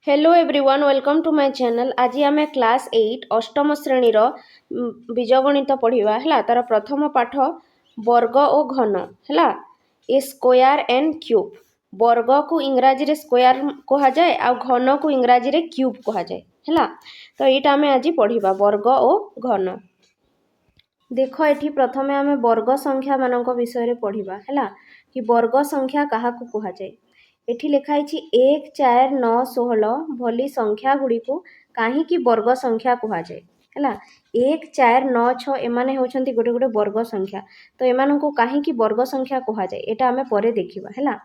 Hello everyone welcome to my channel. आज आम class 8 अष्टम श्रेणीर बीजगणित पढ़ा है। तार प्रथम पाठ वर्ग और घन है ए स्क्वायर एंड क्यूब। वर्ग को इंग्राजी रे स्क्वायर कह जाए आ घन को इंग्राजी रे क्यूब कह जाए है। तो यहाँ आम आज पढ़ा वर्ग और घन। देख ये प्रथम आम वर्ग संख्या मान विषय पढ़ा है कि वर्ग संख्या क्या कह जाए। एठी लिखाई 1 4 9 16 भली संख्या गुड़ी को कहीं वर्ग संख्या कह जाए है। 1 4 9 6 एमाने होछंती गोटे गोटे वर्ग संख्या। तो एमान को कहीं वर्ग संख्या कह जाए एटा आमे परे देखिबा है।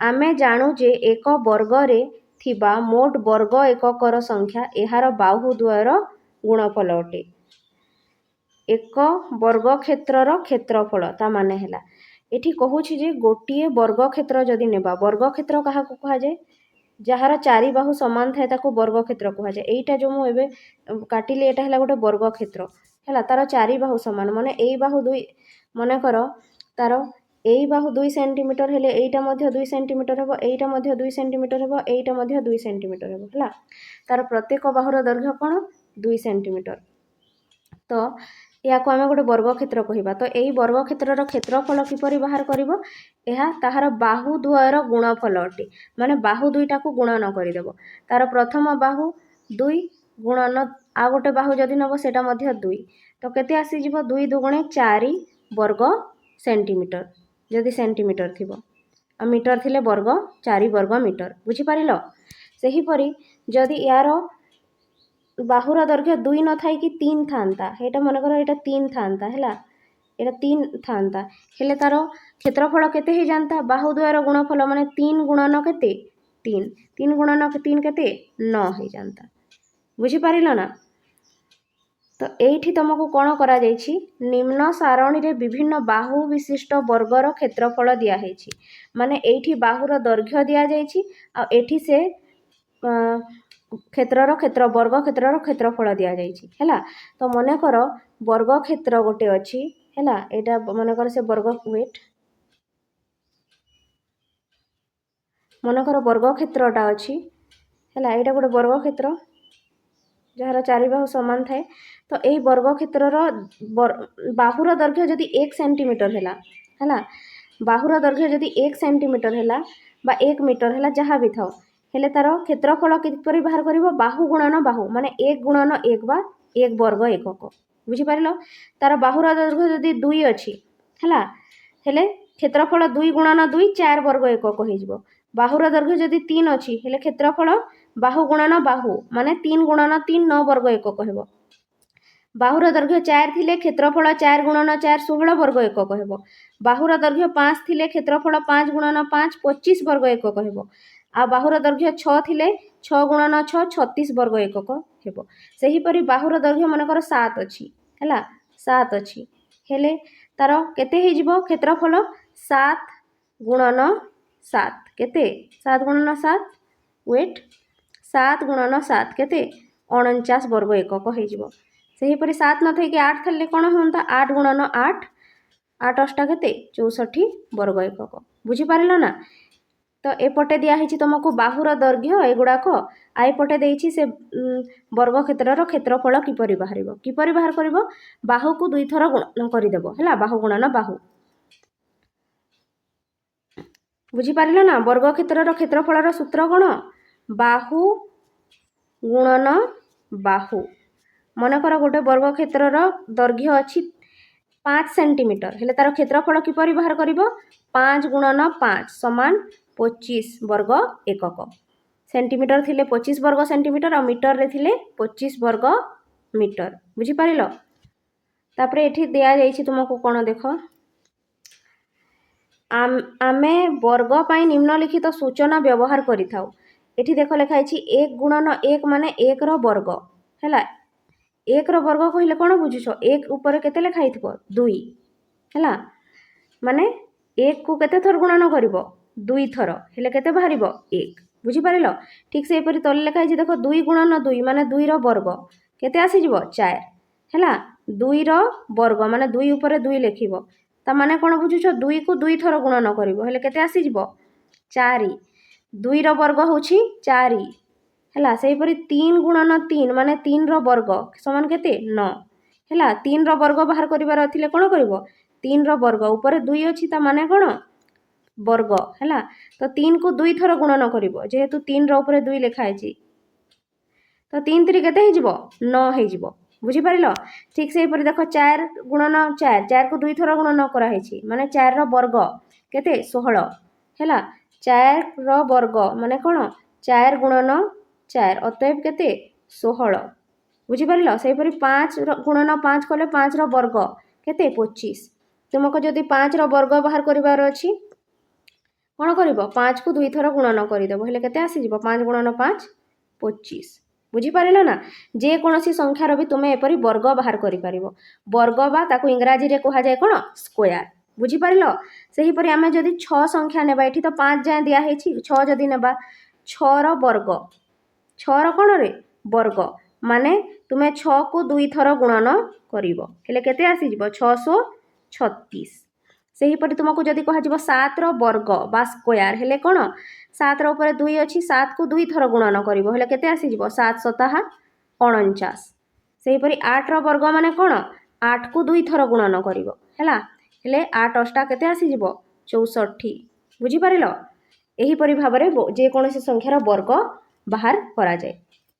आमे जानू जे एक वर्ग रे थिबा मोट वर्ग एककर संख्या एहार बाहुद्वयर गुणफल अटे। एक वर्ग क्षेत्रर क्षेत्रफल ता माने हैला एठी कहूछि जे गोटिए वर्ग क्षेत्र जदि नेबा वर्ग क्षेत्र कहा कह जाए जार चारि बाहु समान थाए ताको वर्ग क्षेत्र कह जाए। एटा जो मु एबे काटिले एटा हैला गोटे वर्ग क्षेत्र हैला तार चारि बाहु समान माने एई बाहु दुई मने कर तार एई बाहु 2 सेंटीमीटर हेले एइटा मध्य 2 सेंटीमीटर हेबो एइटा मध्य 2 सेंटीमीटर हेबो एइटा मध्य 2 सेंटीमीटर हेबो हैला। तार प्रत्येक बाहुर दैर्घ्य कोन 2 सेंटीमीटर। तो या को आमे गोटे वर्ग क्षेत्र कहिबा। तो एई वर्ग क्षेत्रर क्षेत्रफल किपरि बाहर करिवो एहा ताहार बाहु द्वयर गुणफल अटे। माने बाहु दुईटा को गुणन करिदेबो। तार प्रथम बाहु 2 गुणन आ गोटे बाहु जदि नबो सेटा मध्य 2 तो केते आसी जिवो 2 दुगुणे 4 वर्ग सेंटीमीटर जदि सेंटीमीटर थिबो आ मीटर थिले वर्ग 4 वर्ग मीटर बुझी पारिलो। सेही परी जदि यार बाहुर दैर्घ्य 2 न थाई कि 3 थांता एटा मन कर एटा 3 थांता हैला एटा 3 थांता हेले तार क्षेत्रफल केते ही जानता बाहु द्वयर गुणफल माने 3 गुणन केते 3 3 गुणन 3 केते 9 ही जानता बुझी पारिलो ना। तो एठी तुमको कौन करा जायछि निम्न सारणी रे विभिन्न बाहु विशिष्ट वर्गर क्षेत्रफल दिया हेछि। माने एठी बाहुर दैर्घ्य दिया जायछि आ एठी से क्षेत्रर क्षेत्र वर्ग क्षेत्रर क्षेत्रफल दिया जायछि हैला। तो मने कर वर्ग क्षेत्र गोटे अछि हैला एटा मने कर से वर्ग वेट मने कर वर्ग क्षेत्रटा अछि हैला एटा गोटे वर्ग क्षेत्र जार चारि बाहु समान थाए। तो एई वर्ग क्षेत्रर बाहुर दैर्घ्य जदि 1 सेंटीमीटर हैला बाहुर दैर्घ्य जदि 1 सेंटीमीटर हैला बा 1 मीटर हैला जहाँ भी थाओ हेले तार क्षेत्रफल किपरि बाहर करिवो बाहु गुणन बाहु माने 1 गुणन 1 बा 1 वर्ग एकक बुझी पारिलो। तार बाहुर दैर्घ्य जदि 2 अछि हैला हेले क्षेत्रफल 2 गुणन 2 4 वर्ग एकक हो जिवो। बाहुर दैर्घ्य जदि 3 अछि हेले क्षेत्रफल बाहु गुणन बाहु माने 3 गुणन 3 9 वर्ग एकक हेबो। बाहुर दैर्घ्य 4 थिले क्षेत्रफल 4 गुणन 4 16 वर्ग एकक हेबो। बाहुर दैर्घ्य 5 थिले क्षेत्रफल 5 गुणन 5 25 वर्ग एकक हेबो। आ बाहुर दैर्घ्य 6 थिले 6 गुणन 6 36 वर्ग एकक हेबो। सेही परी बाहुर दैर्घ्य मनकर 7 अछि हैला 7 अछि हेले तार केते हे जिवो क्षेत्रफल 7 गुणन 7 केते 7 गुणन 7 वेट 7 गुणन 7 केते 49 वर्ग एकक हे जिवो। सेही परी 7 न थई कि 8 थले कोन होंता 8 गुणन 8 8 अष्टा केते 64 वर्ग एकक बुझी पारिलो ना। तो एपटे दिया है तुमको बाहुर दैर्घ्य एगुड़ाक आईपटे देछि से वर्ग क्षेत्रर क्षेत्रफल किपरि बाहर करिवो बाहु को 2 थर गुणन करिदेबो हैला बाहु गुणन बाहु बुझी पारिलो ना। वर्ग क्षेत्रर क्षेत्रफलर सूत्र कोन बाहु गुणन बाहु मन कर गोटे वर्ग क्षेत्रर दैर्घ्य अछि 5 सेंटीमीटर हेले तार क्षेत्रफल किपरि बाहर करिवो 5 गुणन 5 समान 25 वर्ग एकक। सेंटीमीटर थिले 25 वर्ग सेंटीमीटर और मीटर रे थिले 25 वर्ग मीटर बुझी पारिलो। तापरे एठी दिया जायछि तुमको कोन देख आमे वर्ग पाई निम्नलिखित सूचना व्यवहार करिथाउ। एठी देख लिखाई 1 गुणन 1 माने 1 रो वर्ग हैला 1 रो वर्ग कहिले कोन बुझिछो 1 ऊपर केते लिखाई थिबो 2 हैला माने 1 को केते थर गुणन करिवो 2 थर हेले केते बाहरिवो 1 बुझी पारिलो। ठीक से एपरि तले लिखाई छि देखो 2 गुणन 2 माने 2 रो वर्ग केते आसी जिवो 4 हैला 2 रो वर्ग माने 2 ऊपर 2 लिखिवो ता माने कोन बुझुछो 2 को 2 थर गुणन करिवो हेले केते आसी जिवो 4 2 रो वर्ग होछि 4 है सेहीपरि 3 गुणन 3 माने 3 रो वर्ग समान केते 9 है 3 रो वर्ग बाहर करिवार अथिले कोन करिवो 3 रो वर्ग ऊपर 2 अछि ता माने कोन वर्ग है तो 3 को 2 थर गुणन करिवो जेहेतु 3 रो ऊपर 2 लिखा है तो 3 3 केते हे जिवो 9 हे जिवो बुझी पारिलो ठीक से पर देखो 4 गुणन 4 4 को 2 थर गुणन करा हेछि माने 4 रो वर्ग केते 16 हैला 4 रो वर्ग माने कोन 4 गुणन 4 अतएव केते 16 बुझी पारिलो सेही परि 5 गुणन 5 कले 5 रो वर्ग केते 25 तुमको जदि 5 रो वर्ग बाहर करिवार अछि कोन करिवो 5 को 2 थर गुणन करि देबो हेले केते आसी जिवो 5 गुणन 5 25 बुझी पारिलो ना जे कोनोसी संख्यार भी तुमे एपरि वर्ग बाहर करि पारिवो वर्ग बा ताकू इंग्राजी रे कहा जाय कोन स्क्वायर बुझी पारिलो सेही परि आमे जदि 6 संख्या नेबा एठी तो 5 जाय दिया हेछि 6 जदि नेबा 6 रो वर्ग 6 रो कोन रे वर्ग माने तुमे 6 को 2 थर गुणन करिवो हेले केते आसी जिवो 636 सेही परि तुमको जदि कहा जिवो 7 रो वर्ग बा स्क्वायर हेले कोन 7 रो ऊपर 2 अछि 7 को 2 थर गुणन करिवो हेले केते आसी जिवो 7 सतह 49 सेही परि 8 रो वर्ग माने कोन 8 को 2 थर गुणन करिवो हैला हेले 8 अष्टा केते आसी जिवो 64 बुझी पारिलो एही परि भाबरे जे कोनोसी संख्यार वर्ग बाहर करा जाय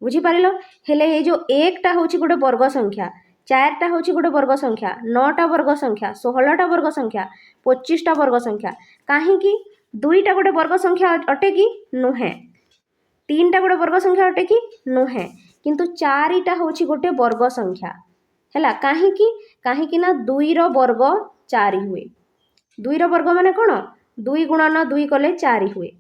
बुझी पारिलो हेले ए जो 1 टा होची गोटे वर्ग संख्या 4 टा होची गोटे वर्ग संख्या 9 टा वर्ग संख्या 16 टा वर्ग संख्या 25 टा वर्ग संख्या काहे कि 2 टा गोटे वर्ग संख्या अटे कि नुहे 3 टा गोटे वर्ग संख्या अटे कि नुहे किंतु 4 टा होची गोटे वर्ग संख्या हैला काहे कि ना 2 रो वर्ग 4 हुए 2 रो वर्ग माने कोन 2 गुणन 2 कले 4 हुए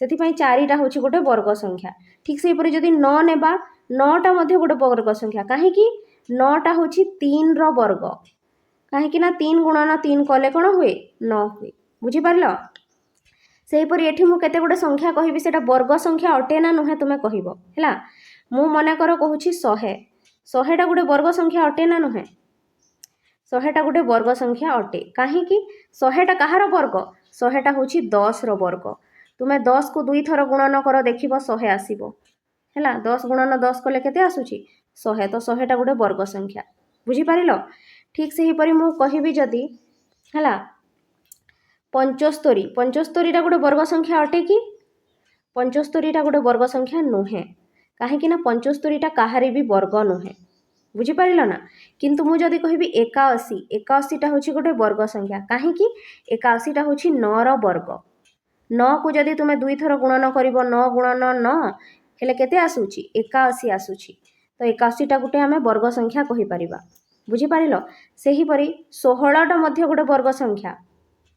सेति पई 4 टा होची गोटे वर्ग संख्या ठीक से परि जदि 9 नेबा 9 टा मध्ये गोटे वर्ग संख्या काहे कि 9 टा होची 3 रो वर्ग काहे कि ना 3 गुणन 3 कले कोन हुए 9 हुए बुझी पारलो सेही परि एठी मु केते गोटे संख्या कहिबि सेटा वर्ग संख्या अटे ना नुहे तुमे कहिबो हैला मु मने करो कहूची 100 100 टा गोटे वर्ग संख्या अटे ना नुहे 100 टा गोटे वर्ग संख्या अटे काहे कि 100 टा कहार वर्ग 100 टा होची 10 रो वर्ग तुमे 10 को 2 थर गुणन करो देखिबो 100 आसीबो हैला 10 गुणन 10 कले केते आसुची 100 तो 100 टा गोटे वर्ग संख्या बुझी पारिलो ठीक सेही परि मु कहिबि जदि हैला 75 75 टा गोटे वर्ग संख्या अटे कि 75 टा गोटे वर्ग संख्या नुहे काहे कि ना 75 टा कहारी भी वर्ग नुहे बुझी पारिलो ना किंतु मु जदि कहिबि 81 81 टा होची गोटे वर्ग संख्या काहे कि 81 टा होची 9 रो वर्ग 9 को जदि तुमे 2 थर गुणन करिवो 9 गुणन 9 हेले केते आसुची 81 आसुची तो 81 टा गोटे आमे वर्ग संख्या कहि परिबा बुझी पारिलो सेही परि 16 टा मध्ये गोटे वर्ग संख्या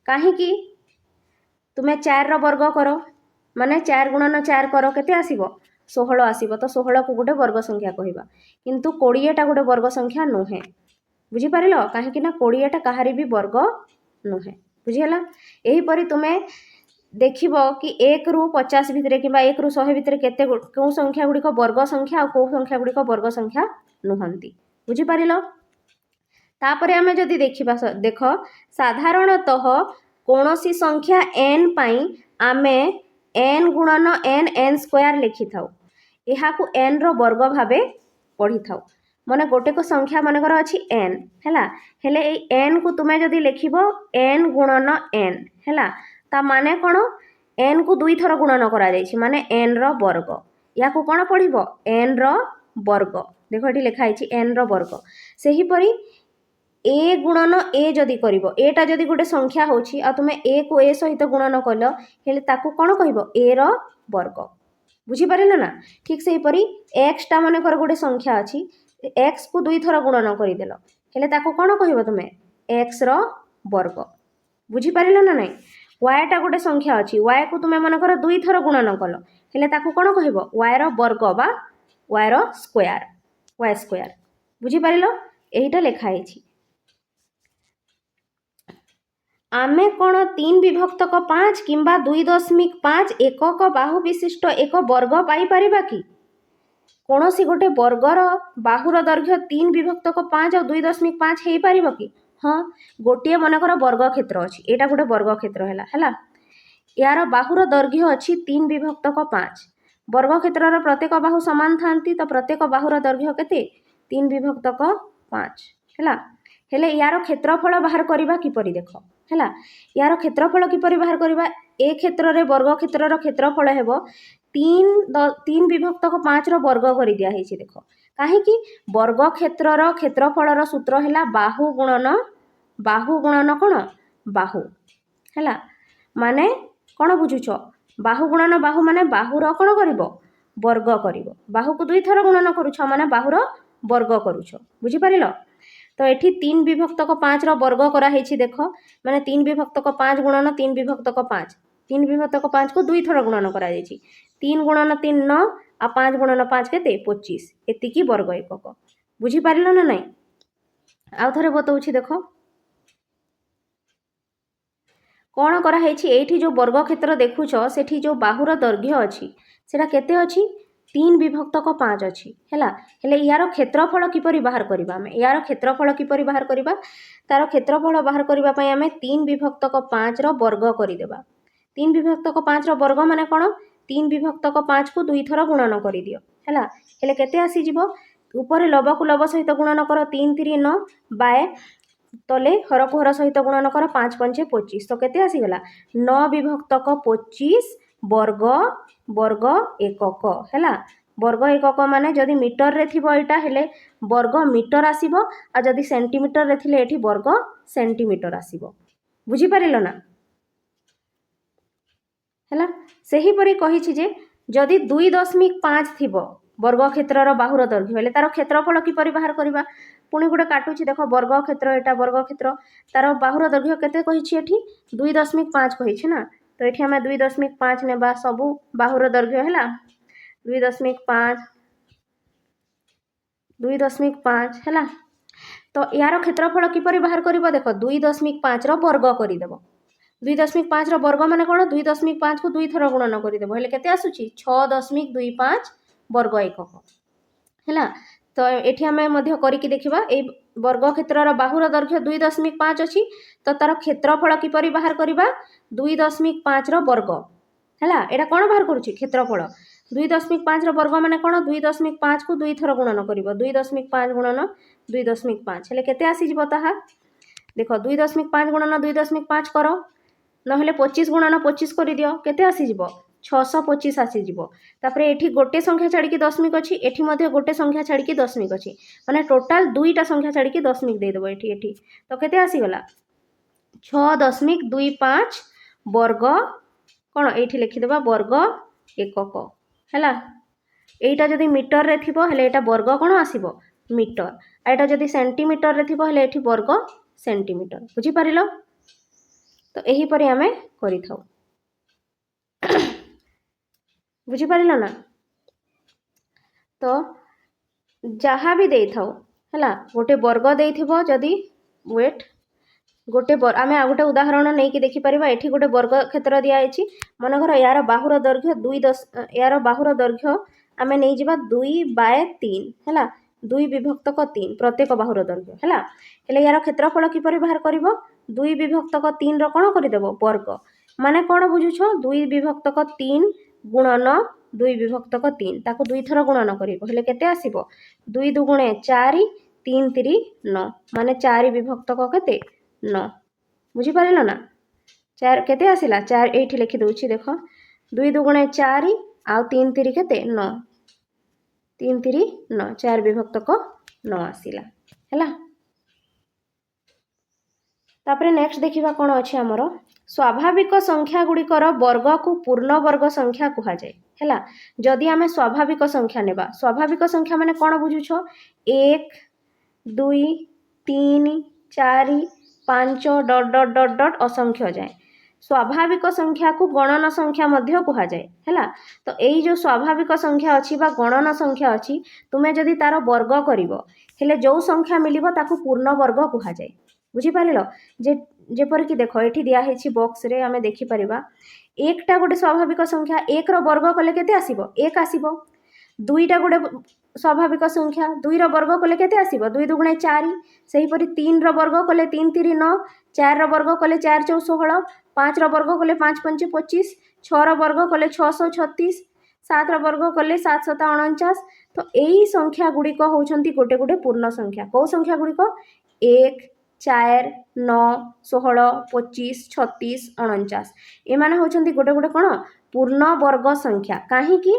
काहे कि तुमे 4 रो वर्ग करो माने 4 गुणन 4 करो केते आसीबो 16 आसीबो तो 16 को गोटे वर्ग संख्या कहिबा किंतु 20 टा गोटे वर्ग संख्या नुहे बुझी पारिलो काहे कि ना 20 टा कहारी भी वर्ग नुहे बुझी हला एही परि तुमे देखिबो कि 1 रु 50 भितरे किबा 1 रु 100 भितरे केते को संख्या गुडी को वर्ग संख्या और को संख्या गुडी को वर्ग संख्या नुहंती बुझी पारिलो तापरे आमे जदि देखिबा देखो साधारणतः कोनोसी संख्या n पई आमे n गुणन n स्क्वायर लिखि थाउ एहा को n रो वर्ग भाबे पढी थाउ माने गोटे को संख्या माने कर अछि n हैला हेले ए n को तुमे जदि लिखिबो n गुणन n हैला ता माने कोन n को 2 थर गुणन करा जायछि माने n रो वर्ग या को कोन पढिबो n रो वर्ग देखो एठी लिखा आइछि n रो वर्ग सेही परि a गुणन a जदि करिवो एटा जदि गोटे संख्या होछि आ तुमे a को a सहित गुणन कलो हेले ताकू कोन कहिबो a रो वर्ग बुझी पारिलो ना ठीक सेही परि x टा माने कर गोटे संख्या अछि x को 2 थर गुणन करि देलो हेले ताकू कोन कहिबो तुमे x रो वर्ग बुझी पारिलो ना नै y टा गोटे संख्या अछि y को तुमे माने कर 2 थर गुणन कलो हेले ताकू कोन कहिबो y रो वर्ग बा y रो स्क्वायर y स्क्वायर बुझी पारिलो एहिटा लेखा आइछि आमे कोन 3 विभक्तक 5 किंबा 2.5 एकक बाहु विशिष्ट एक वर्ग पाई परिबा कि कोनोसी गोटे वर्गर बाहुर दैर्घ्य 3 विभक्तक 5 और 2.5 हेई परिबो कि हां गोटे मनकर वर्ग क्षेत्र अछि एटा गोटे वर्ग क्षेत्र हैला यार बाहुर दैर्घ्य अछि 3 विभक्तक 5 ବର୍ଗକ୍ଷେତ୍ରର ପ୍ରତ୍ୟେକ ବାହୁ ସମାନ ଥାନ୍ତି ତ ପ୍ରତ୍ୟେକ ବାହୁର ଦୈର୍ଘ୍ୟ କେତେ 3/5 ହେଲା। ହେଲେ ୟାର କ୍ଷେତ୍ରଫଳ ବାହାର କରିବା କିପରି ଦେଖ ହେଲା। ୟାର କ୍ଷେତ୍ରଫଳ କିପରି ବାହାର କରିବା ଏ କ୍ଷେତ୍ରରେ ବର୍ଗକ୍ଷେତ୍ରର କ୍ଷେତ୍ରଫଳ ହେବ 3/5ର ବର୍ଗ କରି ଦିଆହେଇଛି ଦେଖ। କାହିଁକି ବର୍ଗକ୍ଷେତ୍ରର କ୍ଷେତ୍ରଫଳର ସୂତ୍ର ହେଲା ବାହୁ ଗୁଣନ କ'ଣ ବାହୁ ହେଲା। ମାନେ କ'ଣ ବୁଝୁଛ ବାହୁ ଗୁଣନ ବାହୁ ମାନେ ବାହୁର କ'ଣ କରିବ ବର୍ଗ କରିବ। ବାହୁକୁ 2 ଥର ଗୁଣନ କରୁଛ ମାନେ ବାହୁର ବର୍ଗ କରୁଛ ବୁଝିପାରିଲ। ତ ଏଠି 3/5ର ବର୍ଗ କରାହେଇଛି ଦେଖ ମାନେ 3/5 ଗୁଣନ 3/5 3/5କୁ 2 ଥର ଗୁଣନ କରାଯାଇଛି 3 ଗୁଣନ 3 9 ଆଉ 5 ଗୁଣନ 5 କେତେ 25 ଏତିକି ବର୍ଗ ଏକକ ବୁଝିପାରିଲ ନା ନାଇଁ। ଆଉ ଥରେ ବତଉଛି ଦେଖ କ'ଣ କରାହେଇଛି। ଏଇଠି ଯେଉଁ ବର୍ଗକ୍ଷେତ୍ର ଦେଖୁଛ ସେଠି ଯେଉଁ ବାହୁର ଦୈର୍ଘ୍ୟ ଅଛି ସେଟା କେତେ ଅଛି 3/5 ଅଛି ହେଲା। ହେଲେ ୟାର କ୍ଷେତ୍ରଫଳ କିପରି ବାହାର କରିବା ଆମେ ୟାର କ୍ଷେତ୍ରଫଳ କିପରି ବାହାର କରିବା ତାର କ୍ଷେତ୍ରଫଳ ବାହାର କରିବା ପାଇଁ ଆମେ 3/5ର ବର୍ଗ କରିଦେବା। 3/5ର ବର୍ଗ ମାନେ କ'ଣ 3/5କୁ 2 ଥର ଗୁଣନ କରିଦିଅ ହେଲା। ହେଲେ କେତେ ଆସିଯିବ ଉପରେ ଲବକୁ ଲବ ସହିତ ଗୁଣନ କର 3 3 9 ବାଏ ତଲେ ହରକୁ ହର ସହିତ ଗୁଣନ କର 5 5 25 ତ କେତେ ଆସିଗଲା 9/25 ବର୍ଗ ଏକକ ହେଲା। ବର୍ଗ ଏକକ ମାନେ ଯଦି ମିଟରରେ ଥିବ ଏଇଟା ହେଲେ ବର୍ଗ ମିଟର ଆସିବ ଆଉ ଯଦି ସେଣ୍ଟିମିଟରରେ ଥିଲେ ଏଠି ବର୍ଗ ସେଣ୍ଟିମିଟର ଆସିବ ବୁଝିପାରିଲ ନା ହେଲା। ସେହିପରି କହିଛି ଯେ ଯଦି 2.5 ଥିବ ବର୍ଗକ୍ଷେତ୍ରର ବାହୁର ଦୈର୍ଘ୍ୟ ହେଲେ ତାର କ୍ଷେତ୍ରଫଳ କିପରି ବାହାର କରିବା ପୁଣି ଗୋଟେ କାଟୁଛି ଦେଖ ବର୍ଗକ୍ଷେତ୍ର ଏଟା ବର୍ଗକ୍ଷେତ୍ର ତାର ବାହୁର ଦୈର୍ଘ୍ୟ କେତେ କହିଛି ଏଠି 2.5 କହିଛି ନା ତ ଏଠି ଆମେ 2.5 ନେବା ସବୁ ବାହୁର ଦୈର୍ଘ୍ୟ ହେଲା 2.5 ହେଲା। ତ ୟାର କ୍ଷେତ୍ରଫଳ କିପରି ବାହାର କରିବ ଦେଖ 2.5ର ବର୍ଗ କରିଦେବ 2.5ର ବର୍ଗ ମାନେ କ'ଣ 2.5କୁ 2 ଥର ଗୁଣନ କରିଦେବ ହେଲେ କେତେ ଆସୁଛି 6.25 ବର୍ଗ ଏକକ ହେଲା। ତ ଏଠି ଆମେ ମଧ୍ୟ କରିକି ଦେଖିବା ଏଇ ବର୍ଗକ୍ଷେତ୍ରର ବାହୁର ଦୈର୍ଘ୍ୟ 2.5 ଅଛି ତ ତାର କ୍ଷେତ୍ରଫଳ କିପରି ବାହାର କରିବା 2.5ର ବର୍ଗ ହେଲା। ଏଇଟା କ'ଣ ବାହାର କରୁଛି କ୍ଷେତ୍ରଫଳ 2.5ର ବର୍ଗ ମାନେ କ'ଣ 2.5କୁ 2 ଥର ଗୁଣନ କରିବ 2.5 ଗୁଣନ 2.5 ହେଲେ କେତେ ଆସିଯିବ ତାହା ଦେଖ 2.5 ଗୁଣନ 2.5 କର ନହେଲେ 25 ଗୁଣନ 25 କରିଦିଅ କେତେ ଆସିଯିବ 625 ଆସିଯିବ। ତାପରେ ଏଠି ଗୋଟେ ସଂଖ୍ୟା ଛାଡ଼ିକି ଦଶମିକ ଅଛି ଏଠି ମଧ୍ୟ ଗୋଟେ ସଂଖ୍ୟା ଛାଡ଼ିକି ଦଶମିକ ଅଛି ମାନେ ଟୋଟାଲ 2ଟା ସଂଖ୍ୟା ଛାଡ଼ିକି ଦଶମିକ ଦେଇଦେବ ଏଠି ତ କେତେ ଆସିଗଲା 6.25 ବର୍ଗ କ'ଣ ଏଇଠି ଲେଖିଦେବା ବର୍ଗ ଏକକ ହେଲା। এইটা যদি মিଟରରେ ଥିବ ହେଲେ ଏଇଟା ବର୍ଗ କ'ଣ ଆସିବ ମିଟର ଆଉ ଏଇଟା ଯଦି ସେଣ୍ଟିମିଟରରେ ଥିବ ହେଲେ ଏଠି ବର୍ଗ ସେଣ୍ଟିମିଟର ବୁଝିପାରିଲ। ତ ଏହିପରି ଆମେ କରିଥାଉ ବୁଝିପାରିଲ ନା। ତ ଯାହା ବି ଦେଇଥାଉ ହେଲା ଗୋଟେ ବର୍ଗ ଦେଇଥିବ ଯଦି ୱେଟ୍ ଗୋଟେ ଆମେ ଆଉ ଗୋଟେ ଉଦାହରଣ ନେଇକି ଦେଖିପାରିବା। ଏଠି ଗୋଟେ ବର୍ଗକ୍ଷେତ୍ର ଦିଆହେଇଛି ମନେକର ୟାର ବାହୁର ଦୈର୍ଘ୍ୟ 2 ୟାର ବାହୁର ଦୈର୍ଘ୍ୟ ଆମେ ନେଇଯିବା 2/3 ହେଲା 2/3 ପ୍ରତ୍ୟେକ ବାହୁର ଦୈର୍ଘ୍ୟ ହେଲା। ହେଲେ ୟାର କ୍ଷେତ୍ରଫଳ କିପରି ବାହାର କରିବ 2/3ର କ'ଣ କରିଦେବ ବର୍ଗ ମାନେ କ'ଣ ବୁଝୁଛ 2/3 ଗୁଣନ 2/3 ତାକୁ 2 ଥର ଗୁଣନ କରିବ ହେଲେ କେତେ ଆସିବ 2 ଦୁଗୁଣେ 4 3 3 9 ମାନେ 4/3 କେତେ 9 ବୁଝିପାରିଲ ନା 4 କେତେ ଆସିଲା 4 ଏଇଠି ଲେଖିଦେଉଛି ଦେଖ 2 ଦୁଗୁଣେ 4 ଆଉ 3 3 କେତେ 9 3 3 9 4/9 ଆସିଲା ହେଲା। ତାପରେ ନେକ୍ସଟ ଦେଖିବା କ'ଣ ଅଛି ଆମର ସ୍ୱାଭାବିକ ସଂଖ୍ୟା ଗୁଡ଼ିକର ବର୍ଗକୁ ପୂର୍ଣ୍ଣ ବର୍ଗ ସଂଖ୍ୟା କୁହାଯାଏ ହେଲା। ଯଦି ଆମେ ସ୍ୱାଭାବିକ ସଂଖ୍ୟା ନେବା ସ୍ୱାଭାବିକ ସଂଖ୍ୟା ମାନେ କ'ଣ ବୁଝୁଛ 1 2 3 4 5 ... ଅସଂଖ୍ୟ ଯାଏ ସ୍ୱାଭାବିକ ସଂଖ୍ୟାକୁ ଗଣନ ସଂଖ୍ୟା ମଧ୍ୟ କୁହାଯାଏ ହେଲା। ତ ଏଇ ଯେଉଁ ସ୍ୱାଭାବିକ ସଂଖ୍ୟା ଅଛି ବା ଗଣନ ସଂଖ୍ୟା ଅଛି ତୁମେ ଯଦି ତାର ବର୍ଗ କରିବ ହେଲେ ଯେଉଁ ସଂଖ୍ୟା ମିଳିବ ତାକୁ ପୂର୍ଣ୍ଣ ବର୍ଗ କୁହାଯାଏ ବୁଝିପାରିଲ। ଯେପରିକି ଦେଖ ଏଠି ଦିଆହେଇଛି ବକ୍ସରେ ଆମେ ଦେଖିପାରିବା 1ଟା ଗୋଟେ ସ୍ୱାଭାବିକ ସଂଖ୍ୟା 1ର ବର୍ଗ କଲେ କେତେ ଆସିବ 1 ଆସିବ 2ଟା ଗୋଟେ ସ୍ୱାଭାବିକ ସଂଖ୍ୟା 2ର ବର୍ଗ କଲେ କେତେ ଆସିବ 2 ଦୁଗୁଣେ 4 ସେହିପରି 3ର ବର୍ଗ କଲେ 3 3 9 4ର ବର୍ଗ କଲେ 4 4 16 5ର ବର୍ଗ କଲେ 5 5 25 6ର ବର୍ଗ କଲେ 636 सात वर्ग कले 7 7 49। तो यही संख्या गुड़िक होउछंती गोटे गोटे पूर्ण संख्या। कौ संख्या गुड़िक 1 4 9 16 25 36 49 एमाने होउछंती गोटे गोटे कोन पूर्ण वर्ग संख्या। काहेकि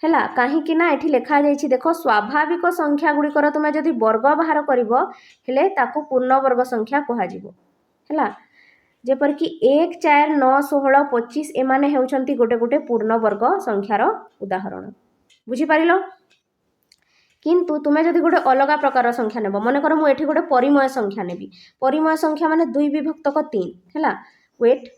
हैला काहेकि ना एठी लिखा जाइछि देख स्वाभाविक संख्या गुड़िकर तुमे जदि वर्ग बाहर करिवो हेले ताकू पूर्ण वर्ग संख्या कहा जिवो। हैला जेपर कि 1 4 9 16 25 एमाने हेउछंती गोटे गोटे पूर्ण वर्ग संख्यार उदाहरण। बुझी पारिलो। किंतु तुमे जदि गोटे अलग प्रकार संख्या नेब मन कर मु एठी गोटे परिमय संख्या नेबी। परिमय संख्या माने 2 विभक्तक 3 हैला वेट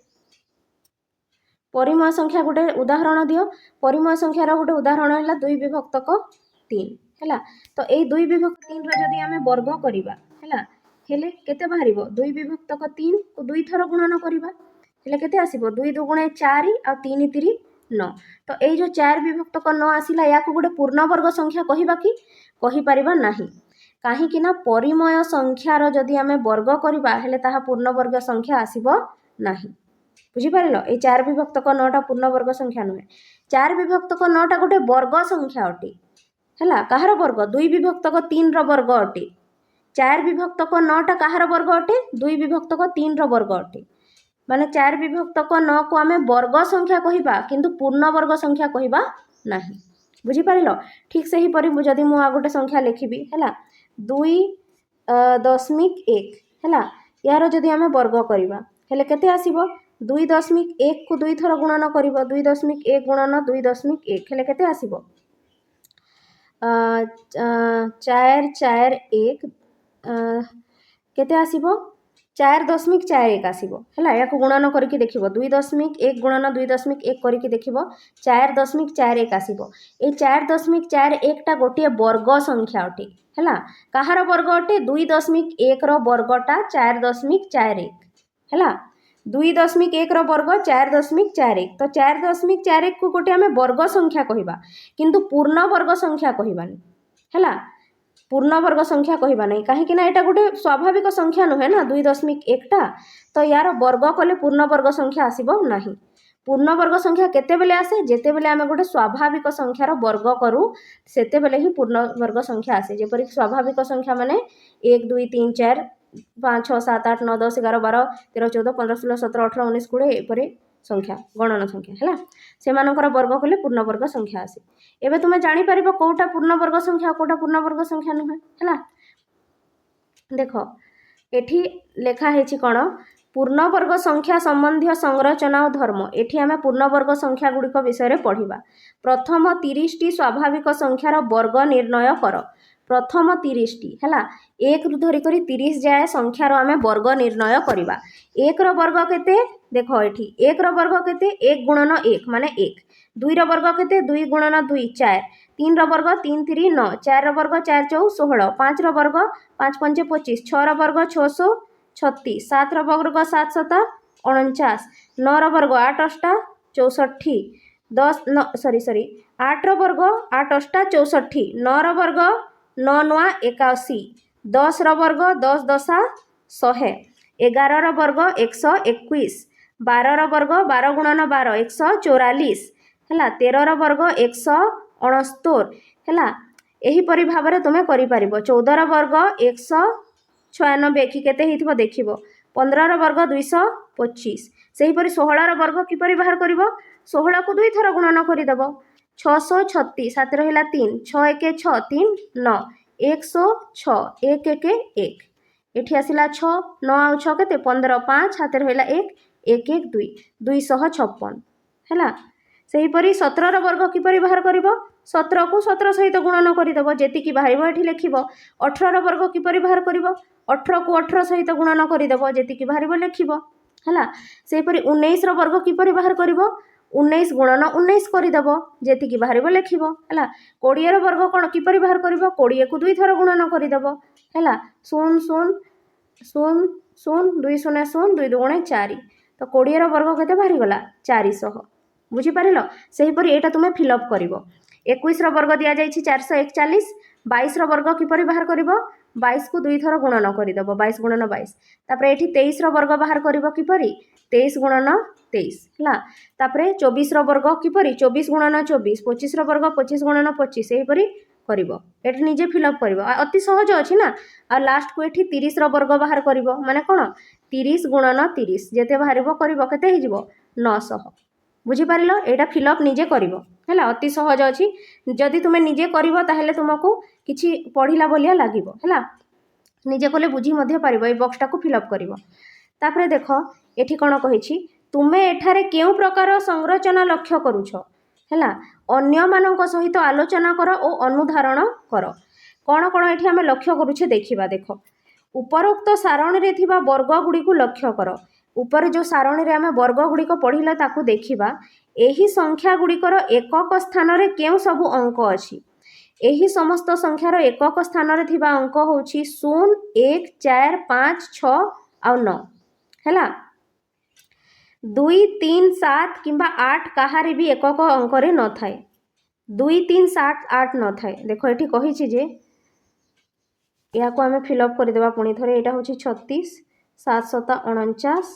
परिमय संख्या गोटे उदाहरण दियो। परिमय संख्यार गोटे उदाहरण है 2 विभक्तक 3 हैला। तो यही 2 विभक्त 3 जदि आमे वर्ग करिबा हैला हेले केते बाहरिबो 2 विभक्तक 3 को 2 थर गुणन करिबा हेले केते आसीबो 2 2 4 आ 3 3 9। तो यही जो 4 विभक्तक 9 आसिला या को गोटे पूर्ण वर्ग संख्या कहिबा कि कहि परिबा नाही। काहे कि ना परिमय संख्यार जदि आमे वर्ग करिबा हेले ताहा पूर्ण वर्ग संख्या आसीबो नाही। बुझिपार ये 4 विभक्तक 9टा पूर्ण वर्ग संख्या नुहे। 4 विभक्तक 9टा गोटे वर्ग संख्या अटे हैला कहार वर्ग 2 विभक्तक 3 रो वर्ग अटे। 4 विभक्तक 9टा कहार वर्ग अटे 2 विभक्तक 3 रो वर्ग अटे। माने 4 विभक्तक 9 को आमे वर्ग संख्या कहिबा किंतु पूर्ण वर्ग संख्या कहिबा नाही। बुझिपार ठीक से ही परि जदि मु आ गोटे संख्या लिखिबी हैला 2.1 हैला यार जदि आमे वर्ग करिबा हेले केते आसीबो 2.1 को 2 थर गुणन करिबो 2.1 गुणन 2.1 हेले केते आसीबो 4 4 1 केते आसीबो 4.41 आसीबो हैला या को गुणन करके देखिबो 2.1 गुणन 2.1 करके देखिबो 4.41 आसीबो। ए 4.41 टा गोटे वर्ग संख्या अटे हैला कहार वर्ग अटे 2.1 रो वर्गटा 4.41 हैला 2.1 रो वर्ग 4.41। तो 4.41 को गोटे आमे वर्ग संख्या कहिबा किंतु पूर्ण वर्ग संख्या कहिबानी हैला पूर्ण वर्ग संख्या कहिबा नहीं। काहे कि ना एटा गोटे स्वाभाविक संख्या नुहे ना 2.1 टा। तो यार वर्ग कले पूर्ण वर्ग संख्या आसीबो नाही। पूर्ण वर्ग संख्या केते बेले आसे जेते बेले आमे गोटे स्वाभाविक संख्यार वर्ग करू सेते बेले ही पूर्ण वर्ग संख्या आसे। जेपरि स्वाभाविक संख्या माने 1 2 3 4 5 6 7 8 9 10 11 12 13 14 15 16 17 18 19 20 एपरि संख्या गणन संख्या हैला से मानकर वर्ग कले पूर्ण वर्ग संख्या आसे। एबे तुमे जानि परिबो कोटा पूर्ण वर्ग संख्या कोटा पूर्ण वर्ग संख्या नुहे हैला। देखो एठी लेखा हेछि कोन पूर्ण वर्ग संख्या संबंधी संरचना और धर्म। एठी आमे पूर्ण वर्ग संख्या गुड़िक विषय रे पढ़िबा। प्रथम 30 टी स्वाभाविक संख्यार वर्ग निर्णय कर। प्रथम 30 टी हैला 1 रु धरि करी 30 जाए संख्यार आमे वर्ग निर्णय करिबा। 1 रो वर्ग केते देखो एठी 1 रो वर्ग केते 1 गुणन 1 माने 1। 2 रो वर्ग केते 2 गुणन 2 4। 3 रो वर्ग 3 3 9। 4 रो वर्ग 4 4 16। 5 रो वर्ग 5 5 25। 6 रो वर्ग 6 36। 7 रो वर्ग 7 7 49। 9 रो वर्ग 8 8 64। 10 सॉरी 8 रो वर्ग 8 8 64। 9 रो वर्ग 9 9 81। 10 रो वर्ग 10 10 100। 11 रो वर्ग 121। 12 रो वर्ग 12 गुणन 12 144 हैला। 13 रो वर्ग 169 हैला। एही परि भाबरे तुमे करि परिबो। 14 रो वर्ग 196 कि केते हेतिबो देखिबो। 15 रो वर्ग 225। सेही परि 16 रो वर्ग कि परि बाहर करिवो 16 को 2 थर गुणन करि देबो 636 7 रहिला 3 6 1 6 3 9 106 1 1 1 एठी आसिला 6 9 आ 6 केते 15 5 हाथ रहिला 1 1 1 2 256 हैला। सेही परि 17 रो वर्ग कि परि बाहर करिवो 17 को 17 सहित गुणन करि देबो जेति कि बाहरिबो एठी लिखिबो। 18 रो वर्ग कि परि बाहर करिवो 18 को 18 सहित गुणन करि देबो जेति कि बाहरिबो लिखिबो हैला। सेही परि 19 रो वर्ग कि परि बाहर करिवो 19 गुणन 19 करि देबो जेति कि बाहरिबो लिखिबो हैला। 20 रो वर्ग कोन कि परि बाहर करिवो 20 को 2 थर गुणन करि देबो हैला। 0 0 0 0 2 0 0 2 2 4। तो 20 रो वर्ग केते बाहरि गला 400। बुझी पारिलो। सेही परि एटा तुमे फिल अप करिवो। 21 रो वर्ग दिया जाइछि 441। 22 रो वर्ग कि परि बाहर करिवो 22 को 2 थर गुणन करदेव 22 गुणन 22 तापर ये 23 वर्ग बाहर कर किपरि 23 गुणन 23 है तापर 24 वर्ग किपरि 24 गुणन 24 25 वर्ग 25 गुणन 25 यहीपरि कर निजे फिलअप कर अति सहज अच्छी ना आ लास्ट को ये 30 वर्ग बाहर कर माने कौन 30 गुणन 30 जिते बाहर करते 900 बुझीपार यहाँ फिलअप निजे कर अति सहज अच्छी जदि तुम्हें निजे कर तुमको किसी पढ़ला भलिया लगे है निजे कले बुझी पार ये बक्सटा को फिलअप कर देख ये कौन कही तुम्हें एठारे क्यों प्रकार संरचना लक्ष्य करुछ है अन्य मानक सहित आलोचना कर और अनुधारण कर कौन कौन ये आम लक्ष्य करुछे देखा देख उपरोक्त सारणी रे थिबा वर्ग गुड़ी को लक्ष्य कर ऊपर जो सारणी रे आम वर्ग गुड़िक पढ़िला ताकू देखिबा एही संख्या गुड़िकर एकक स्थान रे केउ सबु अंक अछि एही समस्त संख्यार एकक स्थान रे थिबा अंक होछि 0 1 4 5 6 आ 9 हैला 2 3 7 किंबा 8 कहारे भी एकक अंक रे न थाए 2 3 7 8 न थाए देखो एठी कहिछि जे या को आम फिलअप करदेवा पुणी थे यहाँ हूँ 36 7 7 49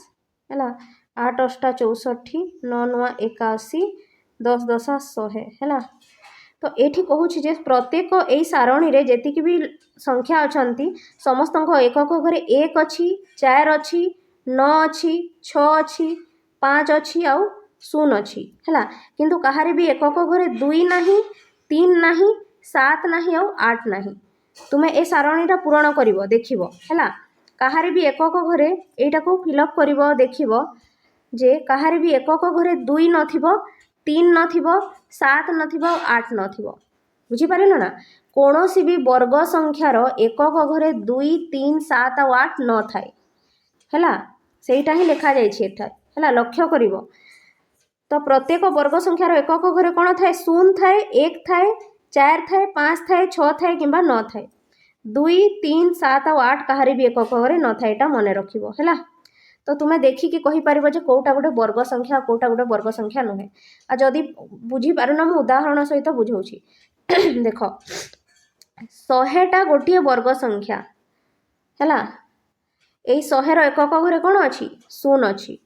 है 8 8 64 9 9 81 10 10 100 है तो ये कहूँ जे प्रत्येक यही सारणी रे जेतिकी भी संख्या अच्छा समस्त एकक घरे 1 अच्छी 4 अच्छी 9 अच्छी 6 अच्छी 5 अच्छी आउ 0 अच्छी है किंतु कहारे भी एकक घरे 2 नहीं 3 नहीं 7 नहीं आउ 8 नहीं तुम्हें ए सारणीटा पूरण कर देखिब है कहारे भी एकक घरे एटा को फिलअप कर देखिब जे कहारे भी एकक घरे 2 नथिबो 3 नथिबो 7 नथिबो 8 नथिबो बुझीपारे ना कौनसी भी वर्ग संख्यार एकक घरे 2 3 7 और 8 न थाए है सेटा ही लिखा है लक्ष्य कर तो प्रत्येक वर्ग संख्यार एकक घरे कौन थाए 0 थाए 1 थाए 4 थाए 5 थाए 6 थाए किंबा 9 थाए 2 3 7 और 8 कहारे भी एकक घरे न थाए एटा मन रखिबो हैला तो तुम्हें देखिकी कहि पारिबो जे कोटा गोटे वर्ग संख्या कोटा गोटे वर्ग संख्या नुहे आ जदि बुझी पारुना मु उदाहरण सहित बुझौछि देख 100टा गोटे वर्ग संख्या हैला एई 100 एकक घरे कौन अच्छी 0 अच्छी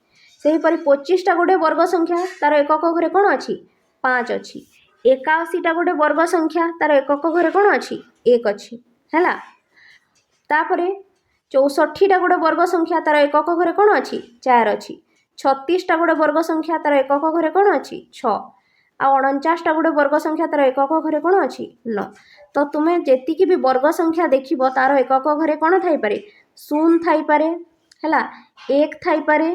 से 25टा गोटे वर्ग संख्या तार एकक घरे कौन अच्छी 5 अच्छी 81टा गोटे वर्ग संख्या तार एकक घरे कौन अच्छी 1 अच्छी है तापरे 64टा गोटे वर्ग संख्या तार एकक घरे कौन अच्छी 4 अच्छी 36टा गोटे वर्ग संख्या तार एकक घरे कौन अच्छी 6 आ 49टा गोटे वर्ग संख्या तार एकक घरे कौन अच्छी 9 तो तुम्हें जेतिकी भी वर्ग संख्या देखिबो तार एकक घरे कौन थाई पारे 0 थाई पारे हैला 1 थाई पारे